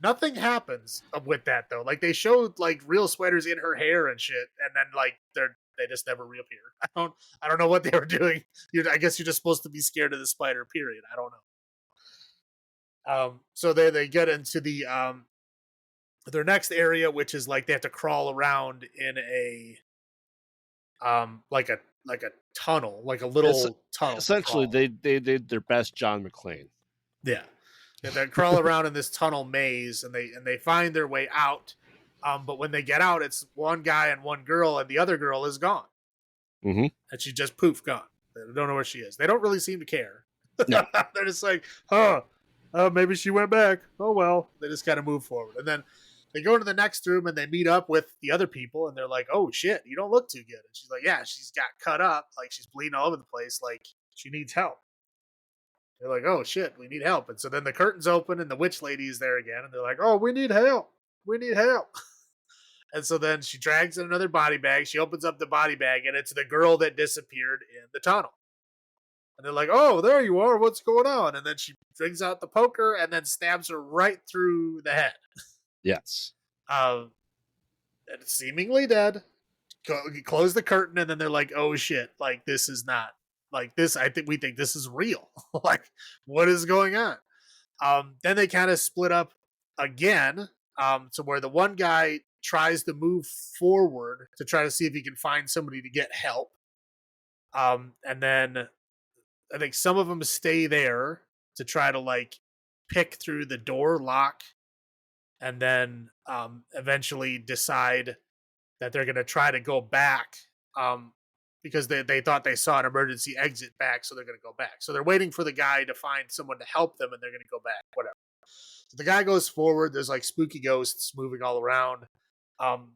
Nothing happens with that though. Like they showed like real spiders in her hair and shit, and then like they just never reappear. I don't know what they were doing. I guess you're just supposed to be scared of the spider. Period. I don't know. So they get into the their next area, which is like they have to crawl around in a like a tunnel, like a little tunnel. Essentially, they did their best John McClane. Yeah. And they crawl around in this tunnel maze, and they find their way out. But when they get out, it's one guy and one girl, and the other girl is gone. Mm-hmm. And she just poof gone. They don't know where she is. They don't really seem to care. No. They're just like, maybe she went back. Oh well. They just kind of move forward, and then they go to the next room and they meet up with the other people, and they're like, "Oh shit, you don't look too good." And she's like, "Yeah, she's got cut up, like she's bleeding all over the place, like she needs help." They're like, "Oh shit, we need help." And so then the curtains open and the witch lady is there again, and they're like, "Oh, we need help. We need help." And so then she drags in another body bag. She opens up the body bag, and it's the girl that disappeared in the tunnel. And they're like, "Oh, there you are. What's going on?" And then she brings out the poker and then stabs her right through the head. Yes. And seemingly dead. Close the curtain, and then they're like, "Oh shit! Like this is not like this. We think this is real. Like what is going on?" Then they kind of split up again. To where the one guy tries to move forward to try to see if he can find somebody to get help. And then I think some of them stay there to try to like pick through the door lock, and then eventually decide that they're going to try to go back because they thought they saw an emergency exit back, so they're going to go back. So they're waiting for the guy to find someone to help them, and they're going to go back, whatever. So the guy goes forward. There's like spooky ghosts moving all around.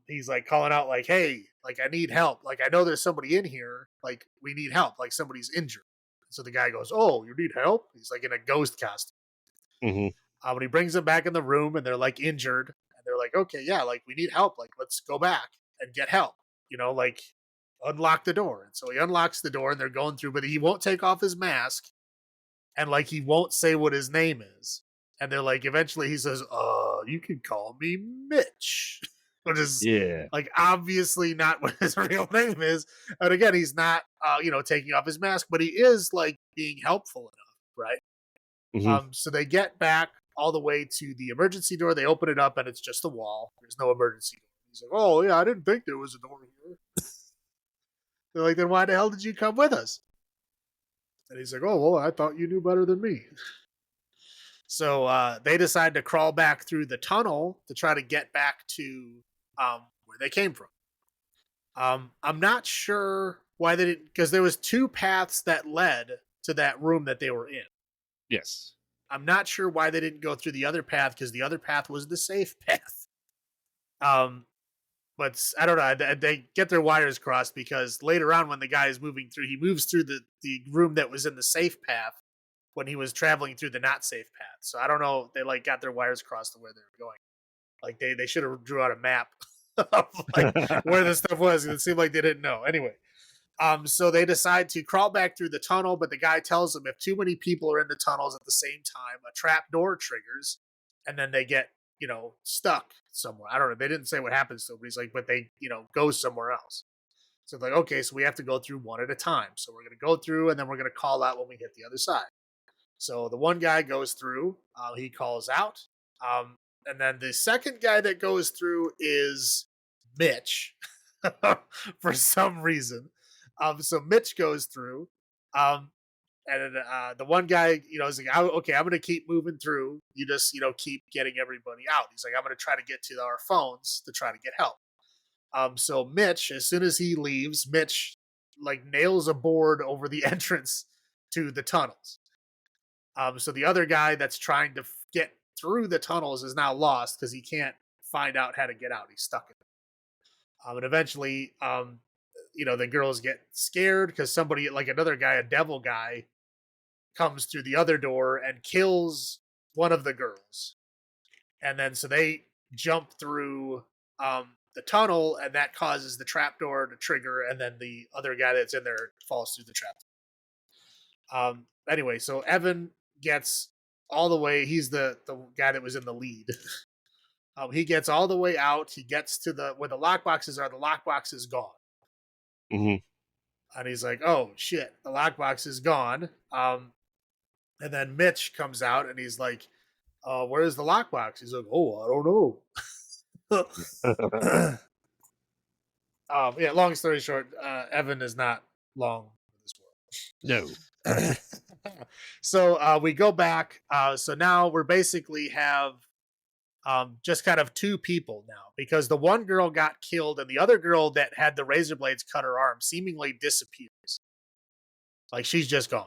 He's like calling out like, "Hey, like I need help. Like I know there's somebody in here. Like we need help. Like somebody's injured." So the guy goes, "Oh, you need help?" He's like in a ghost costume. Mm-hmm. When he brings them back in the room, and they're like injured, and they're like, "Okay, yeah, like we need help. Like let's go back and get help. You know, like unlock the door." And so he unlocks the door, and they're going through, but he won't take off his mask, and like he won't say what his name is. And they're like, eventually he says, "You can call me Mitch," which is Yeah. like obviously not what his real name is. And again, he's not, taking off his mask, but he is like being helpful enough, right? Mm-hmm. So they get back all the way to the emergency door. They open it up, and it's just a wall. There's no emergency door. He's like, "Oh yeah, I didn't think there was a door here." They're like, "Then why the hell did you come with us?" And he's like, "Oh well, I thought you knew better than me." So they decide to crawl back through the tunnel to try to get back to where they came from. I'm not sure why they didn't, because there was two paths that led to that room that they were in. Yes. I'm not sure why they didn't go through the other path, because the other path was the safe path. But I don't know. They get their wires crossed because later on, when the guy is moving through, he moves through the room that was in the safe path when he was traveling through the not safe path. So I don't know. They like got their wires crossed to where they were going. Like they should have drew out a map of like where this stuff was. It seemed like they didn't know. Anyway, so they decide to crawl back through the tunnel, but the guy tells them if too many people are in the tunnels at the same time, a trap door triggers, and then they get stuck somewhere. I don't know. They didn't say what happens to them, but he's like, but they go somewhere else. So like, okay, so we have to go through one at a time. So we're gonna go through, and then we're gonna call out when we hit the other side. So the one guy goes through, he calls out, and then the second guy that goes through is Mitch for some reason. So Mitch goes through, And the one guy, is like, okay, I'm going to keep moving through. You just, keep getting everybody out. He's like, I'm going to try to get to our phones to try to get help. So Mitch, as soon as he leaves, Mitch like nails a board over the entrance to the tunnels. So the other guy that's trying to get through the tunnels is now lost because he can't find out how to get out. He's stuck in it. And eventually, the girls get scared because somebody, like another guy, a devil guy, comes through the other door and kills one of the girls. And then so they jump through the tunnel, and that causes the trapdoor to trigger, and then the other guy that's in there falls through the trap. Anyway, so Evan gets all the way. He's the guy that was in the lead. He gets all the way out. He gets to where the lockboxes are. The lockbox is gone. Mm-hmm. And he's like, "Oh shit, the lockbox is gone." And then Mitch comes out and he's like, "Where's the lockbox?" He's like, "Oh, I don't know." Yeah. Long story short, Evan is not long for this world. No. So we go back. So now we're basically have just kind of two people now, because the one girl got killed and the other girl that had the razor blades cut her arm seemingly disappears. Like she's just gone.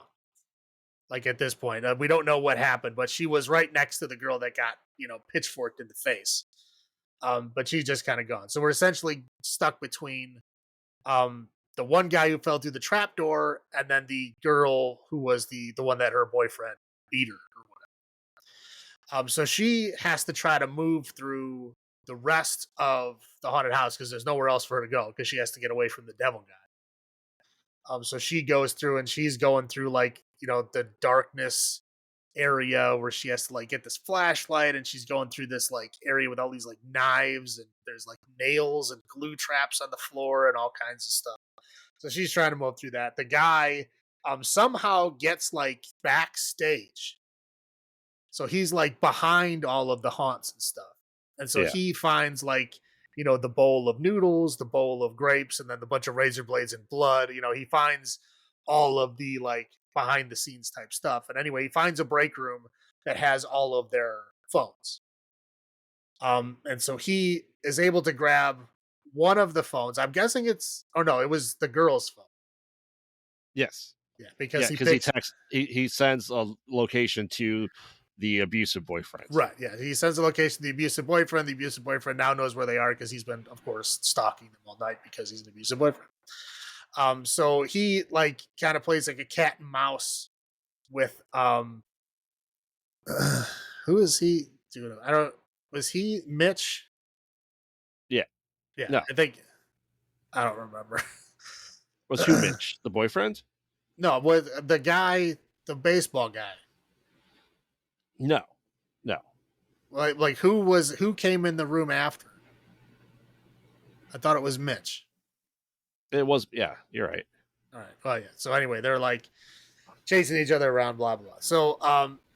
Like at this point, we don't know what happened, but she was right next to the girl that got, pitchforked in the face. But she's just kind of gone. So we're essentially stuck between the one guy who fell through the trapdoor and then the girl who was the one that her boyfriend beat her or whatever. So she has to try to move through the rest of the haunted house because there's nowhere else for her to go because she has to get away from the devil guy. So she goes through and she's going through like, the darkness area where she has to like get this flashlight, and she's going through this like area with all these like knives, and there's like nails and glue traps on the floor and all kinds of stuff. So she's trying to move through that. The guy somehow gets like backstage. So he's like behind all of the haunts and stuff. And so he finds like, the bowl of noodles, the bowl of grapes, and then the bunch of razor blades and blood. He finds all of the like behind the scenes type stuff. And anyway, he finds a break room that has all of their phones. And so he is able to grab one of the phones. I'm guessing it was the girl's phone. Yes. Yeah, because he sends a location to the abusive boyfriend. Right. Yeah. He sends a location to the abusive boyfriend. The abusive boyfriend now knows where they are because he's been, of course, stalking them all night because he's an abusive boyfriend. So he like kind of plays like a cat and mouse with who is he doing? Was he Mitch? Yeah. Yeah. No. I don't remember. Was who Mitch? The boyfriend? No, with the guy, the baseball guy. No. Like who came in the room after? I thought it was Mitch. It was, yeah, you're right. All right. Well, yeah. So anyway, they're like chasing each other around, blah, blah, blah. So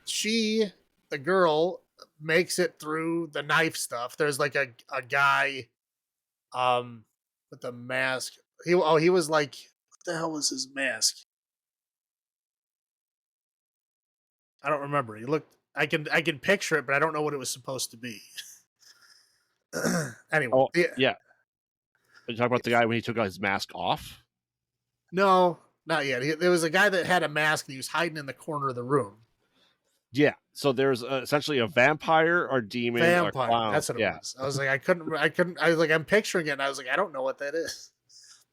the girl makes it through the knife stuff. There's like a guy with a mask. He was like, what the hell was his mask? I don't remember. He looked, I can picture it, but I don't know what it was supposed to be. Anyway. Yeah. Are you talking about the guy when he took his mask off? No, not yet. There was a guy that had a mask and he was hiding in the corner of the room. Yeah. So there's essentially a vampire or demon or clown. That's what it was. I was like, I was like, I'm picturing it, and I was like, I don't know what that is.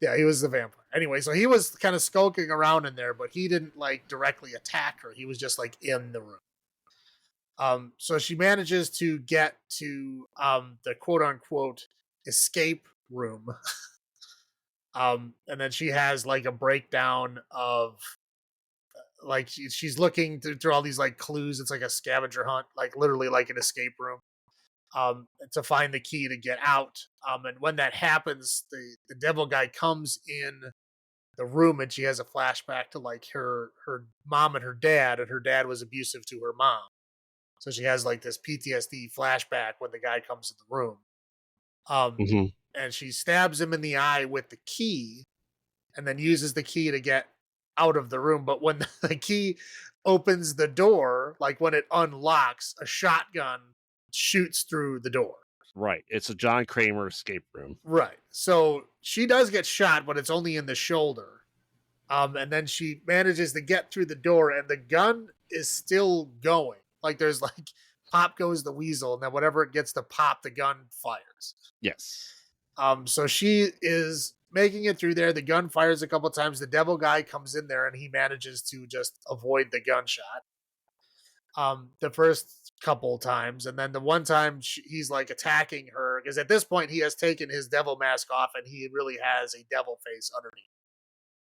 Yeah, he was the vampire. Anyway, so he was kind of skulking around in there, but he didn't like directly attack her. He was just like in the room. So she manages to get to the quote unquote escape room. And then she has like a breakdown of like she's looking through all these like clues. It's like a scavenger hunt, like literally like an escape room. To find the key to get out. And when that happens, the devil guy comes in the room, and she has a flashback to like her mom and her dad was abusive to her mom. So she has like this PTSD flashback when the guy comes in the room. And she stabs him in the eye with the key, and then uses the key to get out of the room. But when the key opens the door, like when it unlocks, a shotgun shoots through the door. Right. It's a John Kramer escape room. Right. So she does get shot, but it's only in the shoulder. And then she manages to get through the door, and the gun is still going. Like there's like pop goes the weasel, and then whatever it gets to pop, the gun fires. Yes. So she is making it through there. The gun fires a couple times. The devil guy comes in there, and he manages to just avoid the gunshot. The first couple times, and then the one time he's like attacking her, because at this point he has taken his devil mask off, and he really has a devil face underneath.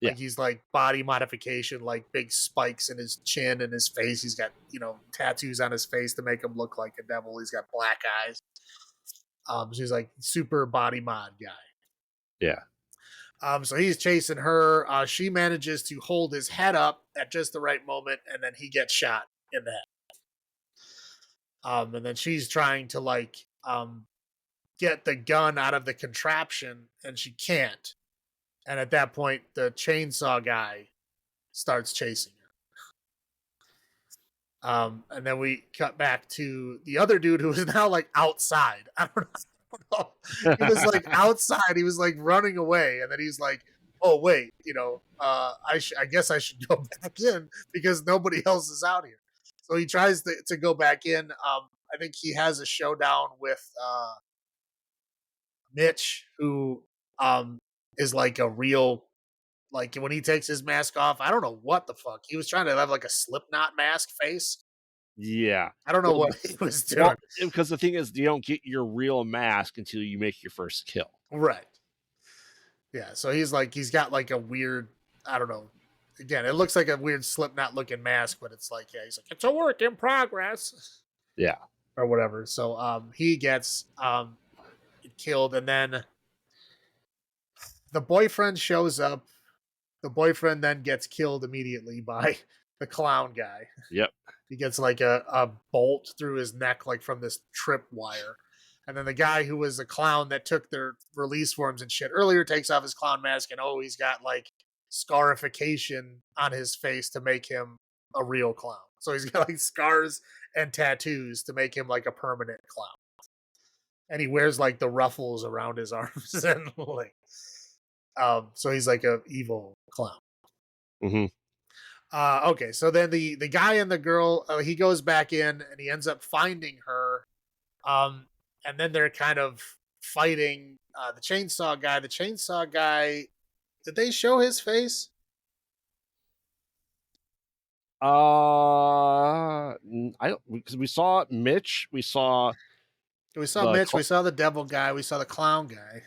Like he's like body modification, like big spikes in his chin and his face. He's got, tattoos on his face to make him look like a devil. He's got black eyes. So he's like super body mod guy. Yeah. So he's chasing her. She manages to hold his head up at just the right moment, and then he gets shot in the head. And then she's trying to like get the gun out of the contraption, and she can't. And at that point, the chainsaw guy starts chasing her. And then we cut back to the other dude who is now like outside. I don't know. He was like outside. He was like running away. And then he's like, oh, wait, I guess I should go back in because nobody else is out here. So he tries to go back in. I think he has a showdown with Mitch, who is like a real, like when he takes his mask off, I don't know what the fuck. He was trying to have like a Slipknot mask face. Yeah. I don't know what he was doing. Well, because the thing is, you don't get your real mask until you make your first kill. Right. Yeah. So he's got like a weird, I don't know. Again, it looks like a weird Slipknot looking mask, but it's like, yeah, he's like, it's a work in progress. Yeah. Or whatever. So he gets killed, and then the boyfriend shows up. The boyfriend then gets killed immediately by the clown guy. Yep. He gets like a bolt through his neck, like from this trip wire. And then the guy who was a clown that took their release forms and shit earlier takes off his clown mask, and he's got like scarification on his face to make him a real clown. So he's got like scars and tattoos to make him like a permanent clown. And he wears like the ruffles around his arms and like, so he's like a evil clown. Mm-hmm. Okay, so then the guy and the girl, he goes back in and he ends up finding her, and then they're kind of fighting the chainsaw guy. The chainsaw guy, did they show his face? I don't, because we saw Mitch, we saw Mitch, we saw the devil guy, we saw the clown guy,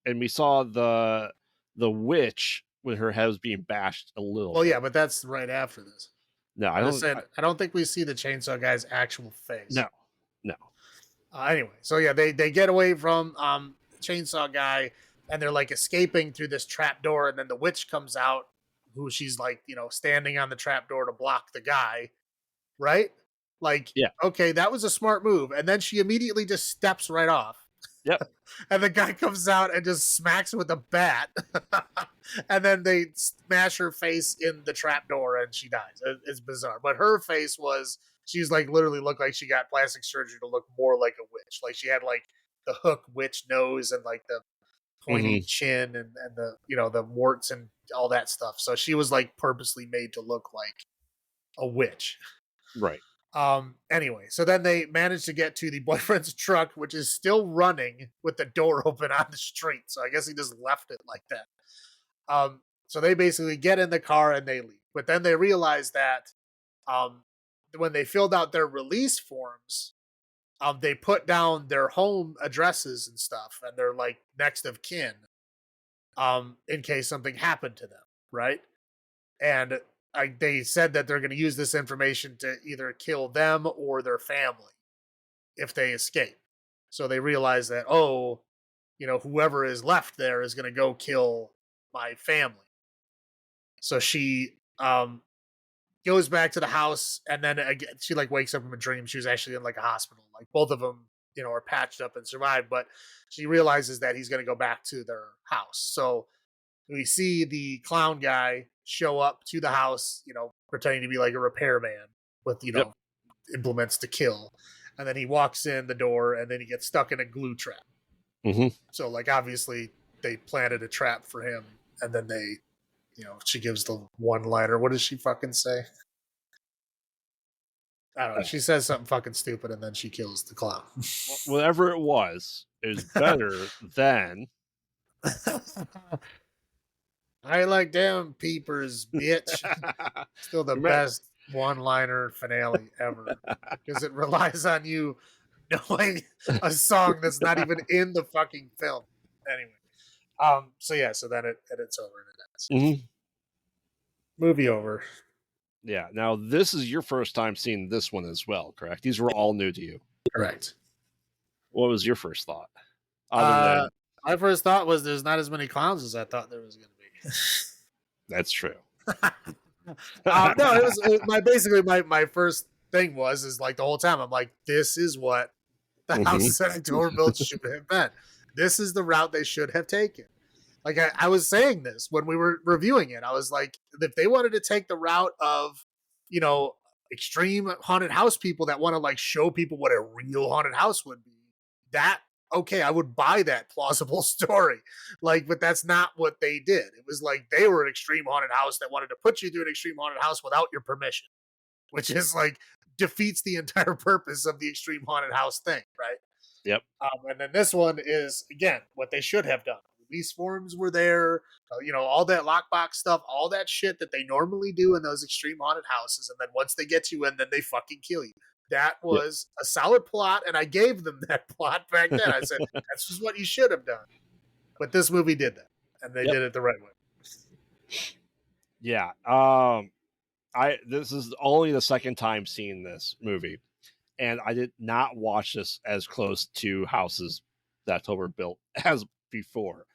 and we saw the witch when her head was being bashed a little. Well, yeah, but that's right after this. No, I don't think we see the chainsaw guy's actual face. No. Anyway, so yeah, they get away from the chainsaw guy, and they're like escaping through this trap door, and then the witch comes out, who she's like, standing on the trap door to block the guy, right? Like, yeah, okay, that was a smart move. And then she immediately just steps right off. Yep. And the guy comes out and just smacks with a bat. And then they smash her face in the trap door and she dies. It's bizarre. But her face she's like literally looked like she got plastic surgery to look more like a witch. Like she had like the hook witch nose and like the pointy chin and the, the warts and all that stuff. So she was like purposely made to look like a witch. Right. Anyway, so then they managed to get to the boyfriend's truck, which is still running with the door open on the street. So I guess he just left it like that. So they basically get in the car and they leave. But then they realize that when they filled out their release forms, they put down their home addresses and stuff, and they're like next of kin, in case something happened to them, right? And they said that they're going to use this information to either kill them or their family if they escape. So they realize that, whoever is left there is going to go kill my family. So she goes back to the house, and then again, she like wakes up from a dream. She was actually in like a hospital. Like both of them, are patched up and survived, but she realizes that he's going to go back to their house. So We see the clown guy show up to the house, pretending to be like a repairman with, Yep. implements to kill. And then he walks in the door and then he gets stuck in a glue trap. Hmm. So, like, obviously they planted a trap for him. And then she gives the one liner. What does she fucking say? I don't know. She says something fucking stupid and then she kills the clown. Whatever it was better than. I like damn peepers, bitch. Still the best one-liner finale ever because it relies on you knowing a song that's not even in the fucking film. Anyway, so then it's over and it ends. Mhm. Movie over. Yeah. Now this is your first time seeing this one as well, correct? These were all new to you. Correct. What was your first thought? Other than My first thought was there's not as many clowns as I thought there was going to be. that's true. No, my first thing is like the whole time I'm like, this is what the houses that October built should have been. This is the route they should have taken. Like I was saying this when we were reviewing it. I was like, if they wanted to take the route of, extreme haunted house people that want to like show people what a real haunted house would be, that okay, I would buy that plausible story. Like, but that's not what they did. It was like they were an extreme haunted house that wanted to put you through an extreme haunted house without your permission, which is like defeats the entire purpose of the extreme haunted house thing, right? Yep. And then this one is again what they should have done. Release forms were there, all that lockbox stuff, all that shit that they normally do in those extreme haunted houses. And then once they get you in, then they fucking kill you. That was a solid plot, and I gave them that plot back then. I said, that's just what you should have done. But this movie did that, and they did it the right way. Yeah. This is only the second time seeing this movie, and I did not watch this as close to houses that October built as before.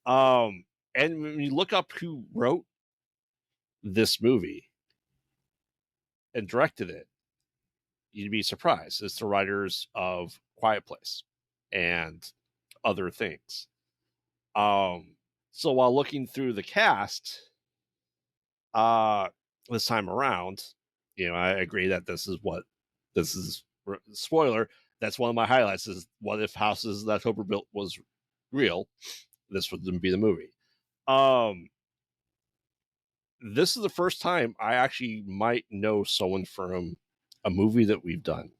And when you look up who wrote this movie and directed it, you'd be surprised. It's the writers of Quiet Place and other things. So while looking through the cast, this time around, I agree that this is spoiler. That's one of my highlights is what if houses that October built was real? This would be the movie. This is the first time I actually might know someone from a movie that we've done.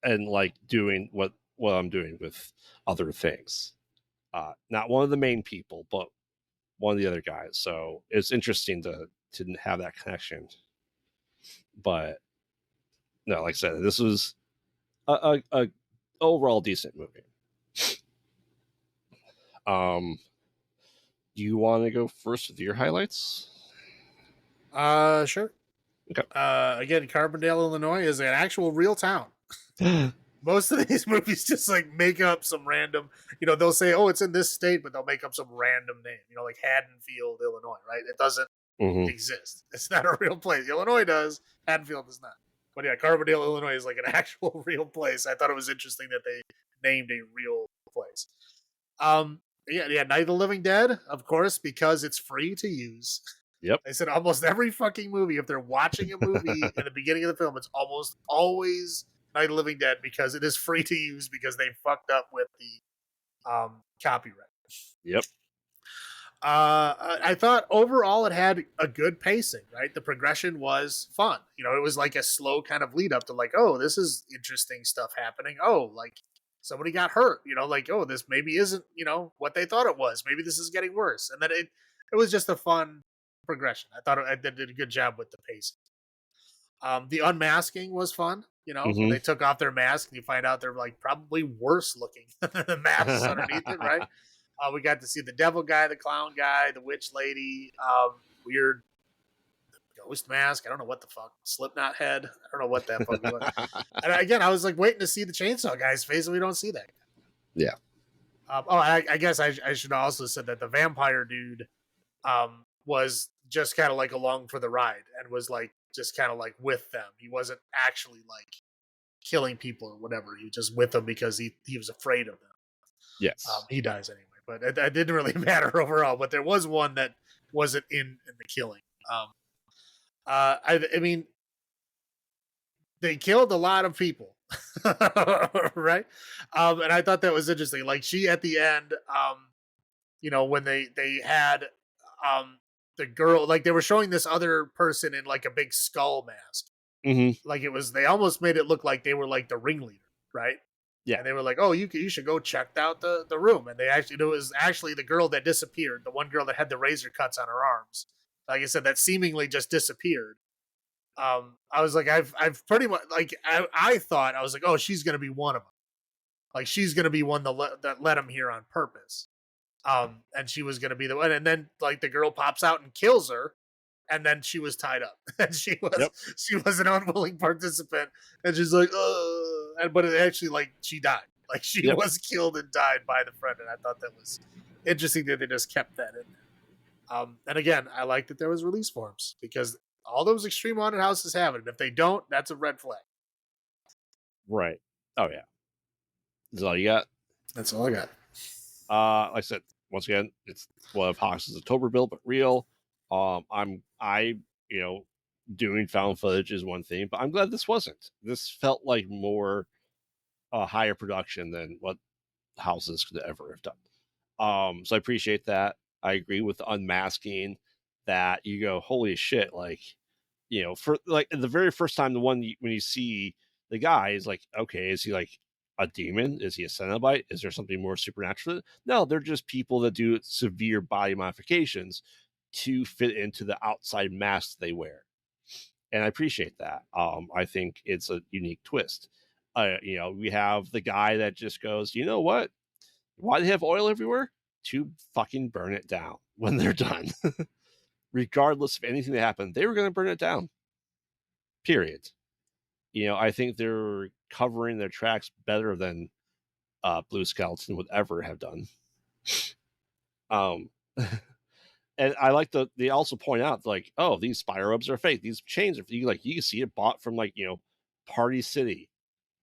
And like doing what I'm doing with other things. Not one of the main people, but one of the other guys. So it's interesting to have that connection. But no, like I said, this was a overall decent movie. Do you want to go first with your highlights? Sure. Okay. Again, Carbondale, Illinois is an actual real town. Most of these movies just like make up some random, they'll say, oh, it's in this state, but they'll make up some random name, like Haddonfield, Illinois, right? It doesn't exist. It's not a real place. Illinois does, Haddonfield does not. But yeah, Carbondale, Illinois is like an actual real place. I thought it was interesting that they named a real place. Yeah, Night of the Living Dead, of course, because it's free to use. Yep. I said almost every fucking movie, if they're watching a movie in the beginning of the film, it's almost always Night of the Living Dead because it is free to use because they fucked up with the copyright. Yep. I thought overall it had a good pacing, right? The progression was fun. It was like a slow kind of lead up to like, oh, this is interesting stuff happening. Oh, like somebody got hurt, like, oh, this maybe isn't, what they thought it was. Maybe this is getting worse. And then it was just a fun progression. I thought I did a good job with the pacing. The unmasking was fun. When they took off their mask and you find out they're like probably worse looking than the masks underneath it, right? We got to see the devil guy, the clown guy, the witch lady, weird ghost mask. I don't know what the fuck. Slipknot head. I don't know what that fuck was. And again, I was like waiting to see the chainsaw guy's face, and we don't see that guy. Yeah. I guess I should also said that the vampire dude was just kind of like along for the ride and was like just kind of like with them. He wasn't actually like killing people or whatever. He was just with them because he was afraid of them. Yes. He dies anyway. but it didn't really matter overall. But there was one that wasn't in the killing. I mean, they killed a lot of people, right? And I thought that was interesting. Like she at the end, when they had the girl, like they were showing this other person in like a big skull mask. Mm-hmm. Like they almost made it look like they were like the ringleader, right? Yeah. And they were like, "Oh, you should go check out the room." And it was actually the girl that disappeared, the one girl that had the razor cuts on her arms. Like I said, that seemingly just disappeared. I was like, I've pretty much like I thought I was like, oh, she's gonna be one of them. Like she's gonna be one that let him here on purpose. And she was gonna be the one. And then like the girl pops out and kills her, and then she was tied up, and Yep. she was an unwilling participant, and she's like, but it actually like she died, like she Yep. was killed and died by the friend, and I thought that was interesting that they just kept that in there. And again, I like that there was release forms because all those extreme haunted houses have it, and if they don't, that's a red flag. Right. Oh yeah. Is that all you got? That's all I got. Like I said, once again, it's one of Hawks' October build, but real. Doing found footage is one thing, but I'm glad this wasn't. This felt like more higher production than what houses could ever have done. So I appreciate that. I agree with the unmasking that you go, holy shit, like, for like the very first time, when you see the guy is like, okay, is he like a demon? Is he a Cenobite? Is there something more supernatural? No, they're just people that do severe body modifications to fit into the outside mask they wear. And I appreciate that. I think it's a unique twist. We have the guy that just goes, you know what? Why do they have oil everywhere? To fucking burn it down when they're done. Regardless of anything that happened, they were going to burn it down. Period. I think they're covering their tracks better than Blue Skeleton would ever have done. And I like they also point out like, oh, these spy robes are fake. These chains are you can see it bought from Party City.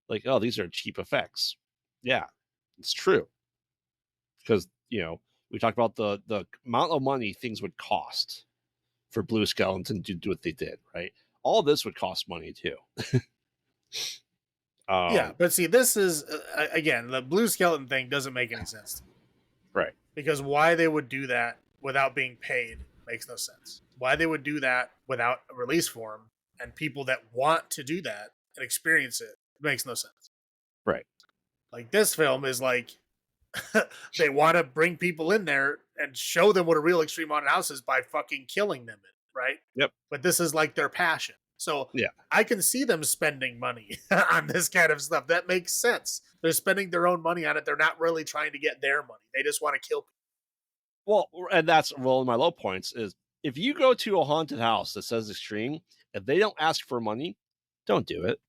Like, oh, these are cheap effects. Yeah, it's true. Because we talked about the amount of money things would cost for Blue Skeleton to do what they did, right? All this would cost money too. Yeah, but see, this is again, the Blue Skeleton thing doesn't make any sense to me. Right. Because why they would do that without being paid makes no sense. Why they would do that without a release form and people that want to do that and experience it makes no sense. Right. Like this film is like they want to bring people in there and show them what a real extreme haunted house is by fucking killing them, right? Yep. But this is like their passion. So yeah, I can see them spending money on this kind of stuff. That makes sense. They're spending their own money on it. They're not really trying to get their money. They just want to kill people. Well, and that's one of my low points is if you go to a haunted house that says extreme, if they don't ask for money, don't do it.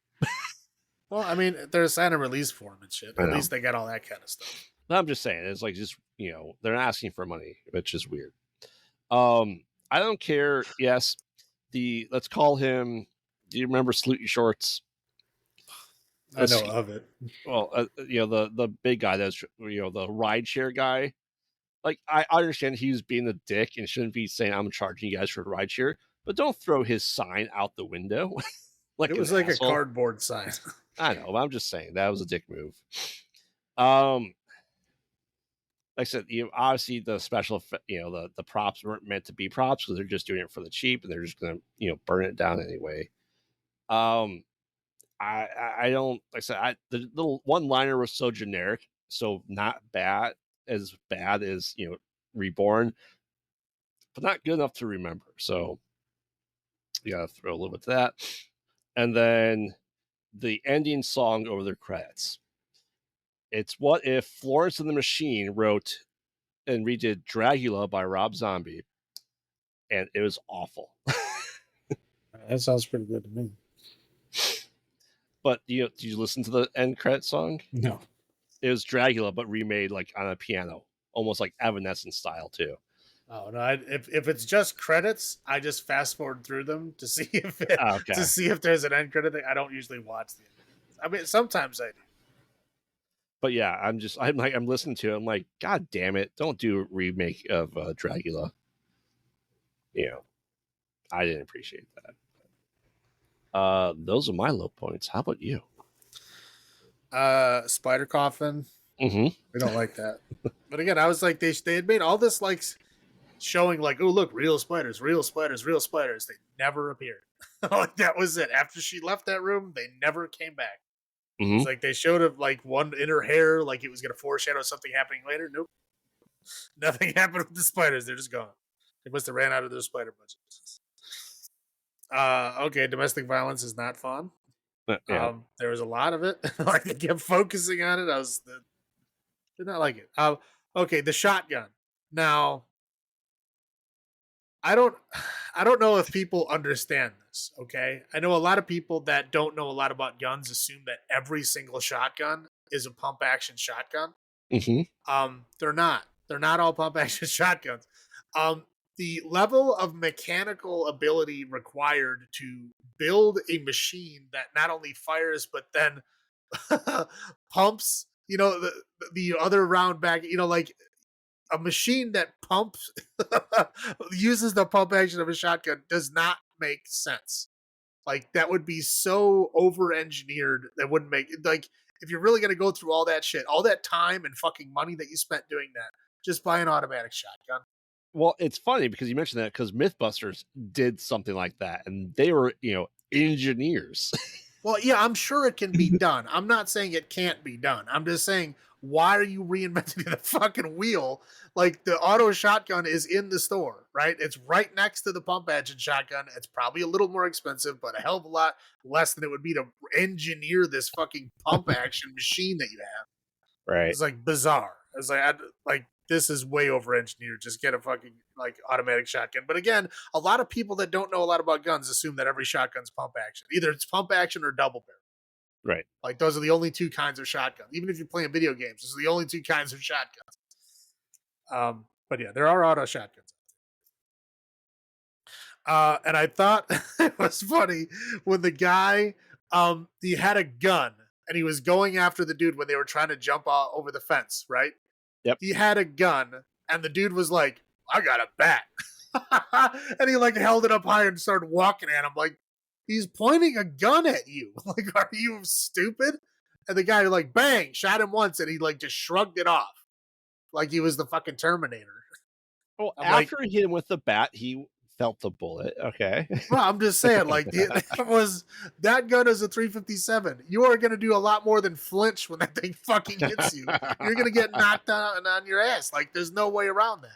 Well, I mean, they're a sign of release form and shit. At least they got all that kind of stuff. But I'm just saying, it's like they're not asking for money, which is weird. I don't care. Yes, let's call him. Do you remember Salute Your Shorts? I know of it. Well, the big guy that's the rideshare guy. Like I understand he's being a dick and shouldn't be saying I'm charging you guys for rideshare, but don't throw his sign out the window. Like it was like asshole. A cardboard sign. I know, but I'm just saying that was a dick move. Like I said, obviously the special, the props weren't meant to be props because they're just doing it for the cheap and they're just gonna, burn it down anyway. I don't, like I said, the little one-liner was so generic, so not as bad as Reborn, but not good enough to remember. So you gotta throw a little bit to that, and then the ending song over the credits. It's what if Florence and the Machine wrote and redid Dragula by Rob Zombie, and it was awful. That sounds pretty good to me. But did you listen to the end credit song? No. It was Dragula, but remade like on a piano, almost like Evanescence style too. Oh no! If it's just credits, I just fast forward through them to see if to see if there's an end credit thing. I don't usually watch the end. I mean, sometimes I do. But yeah, I'm listening to it. I'm like, God damn it! Don't do a remake of Dracula. You know, I didn't appreciate that. Those are my low points. How about you? Spider Coffin. Mm-hmm. We don't like that. But again, I was like, they had made all this like showing like, oh look, real spiders, real spiders, real spiders. They never appeared. Like that was it. After she left that room, they never came back. Mm-hmm. It's like they showed up like one in her hair, like it was gonna foreshadow something happening later. Nope. Nothing happened with the spiders. They're just gone. They must have ran out of their spider budget. Okay, domestic violence is not fun. Yeah. There was a lot of it. Like they kept focusing on it. Did not like it. Okay, the shotgun. Now, I don't I don't know if people understand this, okay? I know a lot of people that don't know a lot about guns assume that every single shotgun is a pump action shotgun. Mm-hmm. They're not. They're not all pump action shotguns. Um, the level of mechanical ability required to build a machine that not only fires but then pumps, the other round back, like a machine that pumps uses the pump action of a shotgun does not make sense. Like that would be so over engineered that wouldn't make like if you're really gonna go through all that shit, all that time and fucking money that you spent doing that, just buy an automatic shotgun. Well, it's funny because you mentioned that because MythBusters did something like that, and they were, engineers. Well, yeah, I'm sure it can be done. I'm not saying it can't be done. I'm just saying, why are you reinventing the fucking wheel? Like the auto shotgun is in the store, right? It's right next to the pump action shotgun. It's probably a little more expensive, but a hell of a lot less than it would be to engineer this fucking pump action machine that you have. Right. It's like bizarre. It's like this is way over engineered. Just get a fucking like automatic shotgun. But again, a lot of people that don't know a lot about guns assume that every shotgun's pump action. Either it's pump action or double barrel. Right. Like those are the only two kinds of shotguns. Even if you're playing video games, those are the only two kinds of shotguns. But yeah, there are auto shotguns. And I thought it was funny when the guy he had a gun and he was going after the dude when they were trying to jump over the fence, right? Yep. He had a gun and the dude was like, I got a bat. And he like held it up high and started walking at him like he's pointing a gun at you. Like, are you stupid? And the guy like bang, shot him once and he like just shrugged it off. Like he was the fucking Terminator. Well, I'm like, after he hit him with the bat, he felt the bullet. Okay. well, I'm just saying, like, that gun is a 357. You are going to do a lot more than flinch when that thing fucking hits you. You're going to get knocked down on your ass. Like, there's no way around that.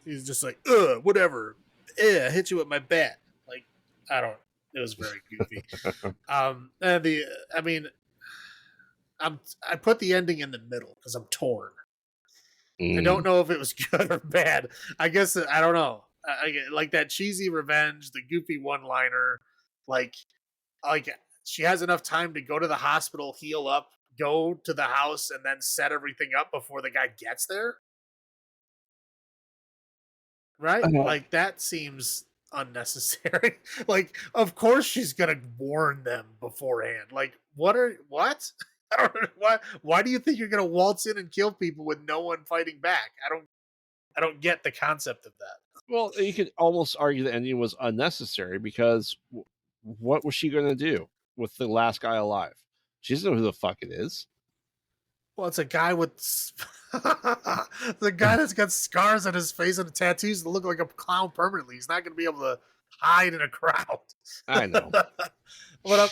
He's just like, whatever. I hit you with my bat. Like, I don't. It was very goofy. I put the ending in the middle because I'm torn. I don't know if it was good or bad. I guess I don't know. Like that cheesy revenge, the goofy one-liner, like she has enough time to go to the hospital, heal up, go to the house, and then set everything up before the guy gets there. Right? Like that seems unnecessary. Like, of course she's gonna warn them beforehand. Like, what? I don't know, why do you think you're gonna waltz in and kill people with no one fighting back? I don't get the concept of that. Well, you could almost argue the ending was unnecessary because what was she going to do with the last guy alive? She doesn't know who the fuck it is. Well, it's a guy with the guy that's got scars on his face and tattoos that look like a clown permanently. He's not going to be able to hide in a crowd. I know.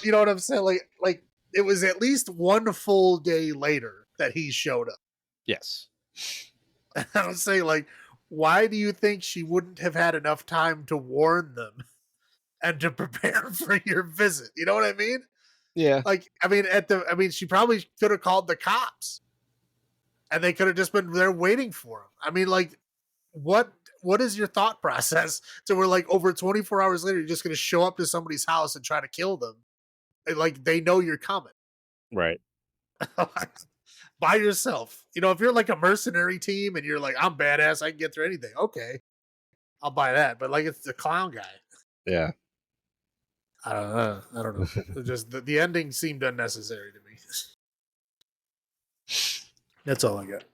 You know what I'm saying? Like it was at least one full day later that he showed up. Yes. I was saying, like, why do you think she wouldn't have had enough time to warn them and to prepare for your visit? You know what I mean? Yeah. Like, she probably could have called the cops, and they could have just been there waiting for him. I mean, like, what is your thought process? So we're like over 24 hours later, you're just going to show up to somebody's house and try to kill them, and, like they know you're coming, right? By yourself. You know, if you're like a mercenary team and you're like, I'm badass, I can get through anything. Okay, I'll buy that. But like, it's the clown guy. Yeah. I don't know. Just the ending seemed unnecessary to me. That's all I got.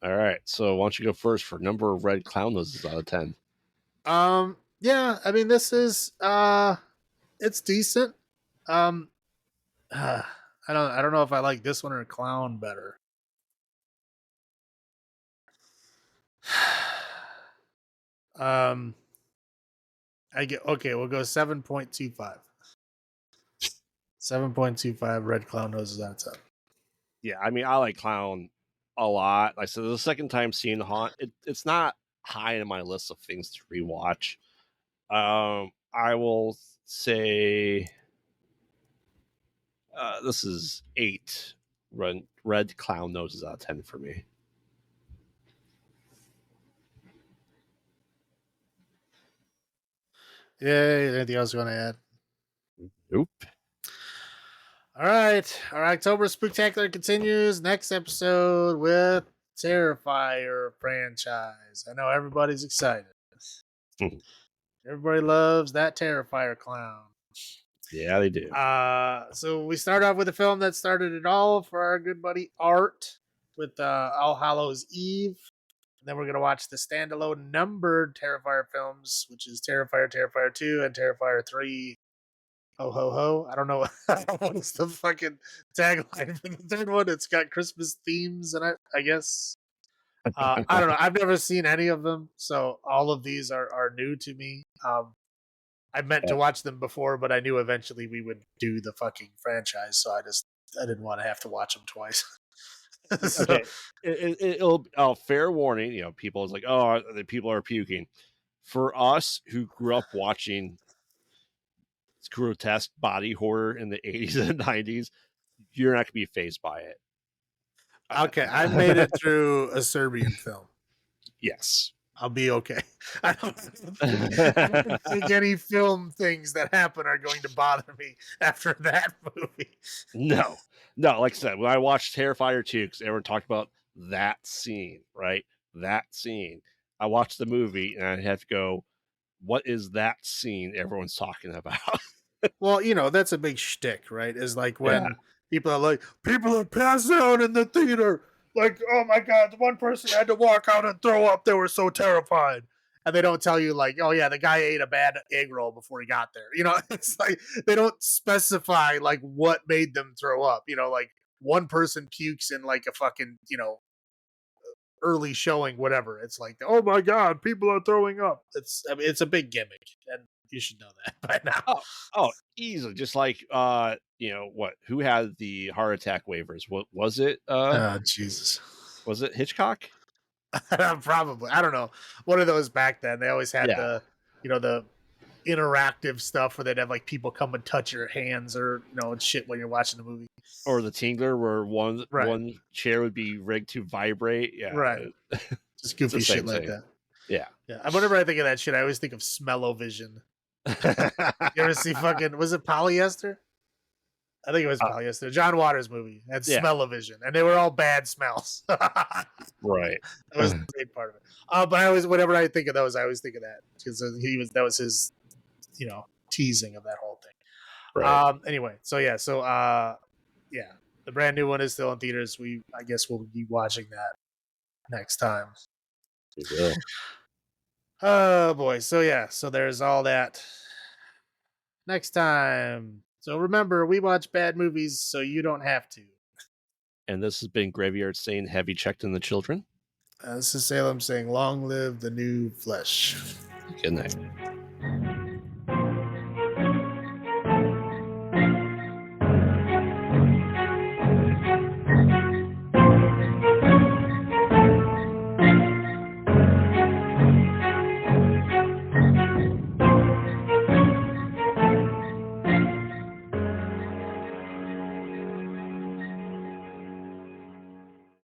All right. So why don't you go first for number of red clown noses out of 10? Yeah, I mean this is it's decent. Um I don't know if I like this one or Clown better. um I get okay, we'll go 7.25. 7.25 red clown noses out of 10. Yeah, I mean, I like clown a lot. Like I said, the second time seeing Haunt, it's not high in my list of things to rewatch. I will say this is 8 red clown noses out of 10 for me. Yeah, anything else you want to add? Nope. All right. Our October Spooktacular continues. Next episode with Terrifier franchise. I know everybody's excited. Everybody loves that Terrifier clown. Yeah, they do. So we start off with a film that started it all for our good buddy Art with All Hallows Eve. And then we're gonna watch the standalone numbered Terrifier films, which is Terrifier, Terrifier 2, and Terrifier 3. Ho ho ho! I don't know what is the fucking tagline for the third one. It's got Christmas themes in it, I guess. I don't know. I've never seen any of them, so all of these are new to me. I meant to watch them before, but I knew eventually we would do the fucking franchise, so I didn't want to have to watch them twice. So, Okay, it'll fair warning. You know, people is like, oh, the people are puking. For us who grew up watching grotesque body horror in the 80s and 90s, you're not gonna be phased by it. okay, I made it through a Serbian film. Yes. I'll be okay. I don't think any film things that happen are going to bother me after that movie. No, like I said, when I watched Terrifier 2, because everyone talked about that scene, right? That scene. I watched the movie and I have to go, what is that scene everyone's talking about? Well, you know, that's a big shtick, right? Is like Yeah. when people are like, people are passed out in the theater. Like, oh my God, the one person had to walk out and throw up. They were so terrified. And they don't tell you, like, oh yeah, the guy ate a bad egg roll before he got there. You know, it's like they don't specify like what made them throw up. You know, like one person pukes in like a fucking, you know, early showing, whatever. It's like, oh my God, people are throwing up. I mean, it's a big gimmick. And you should know that by now. Oh, easily. Just like you know what? Who had the heart attack waivers? What was it? Oh, Jesus. Was it Hitchcock? Probably. I don't know. One of those back then. They always had Yeah. the interactive stuff where they'd have like people come and touch your hands or, you know, and shit when you're watching the movie. Or the Tingler, where one Right. chair would be rigged to vibrate. Yeah. Right. Just goofy the same shit like thing. that. Yeah. Yeah. And whenever I think of that shit, I always think of Smell-O-Vision. You ever see fucking, was it Polyester? I think it was Polyester. John Waters movie. Had Yeah. Smell-O-Vision. And they were all bad smells. Right. That was a big part of it. But I always, whenever I think of those, I always think of that because that was his, you know, teasing of that whole thing. Right. Anyway, so yeah, yeah, the brand new one is still in theaters. I guess we'll be watching that next time. We will. Oh boy, so yeah, so there's all that next time. So remember, we watch bad movies so you don't have to. And this has been Graveyard saying, have you checked in the children? This is Salem saying, "Long live the new flesh." Good night.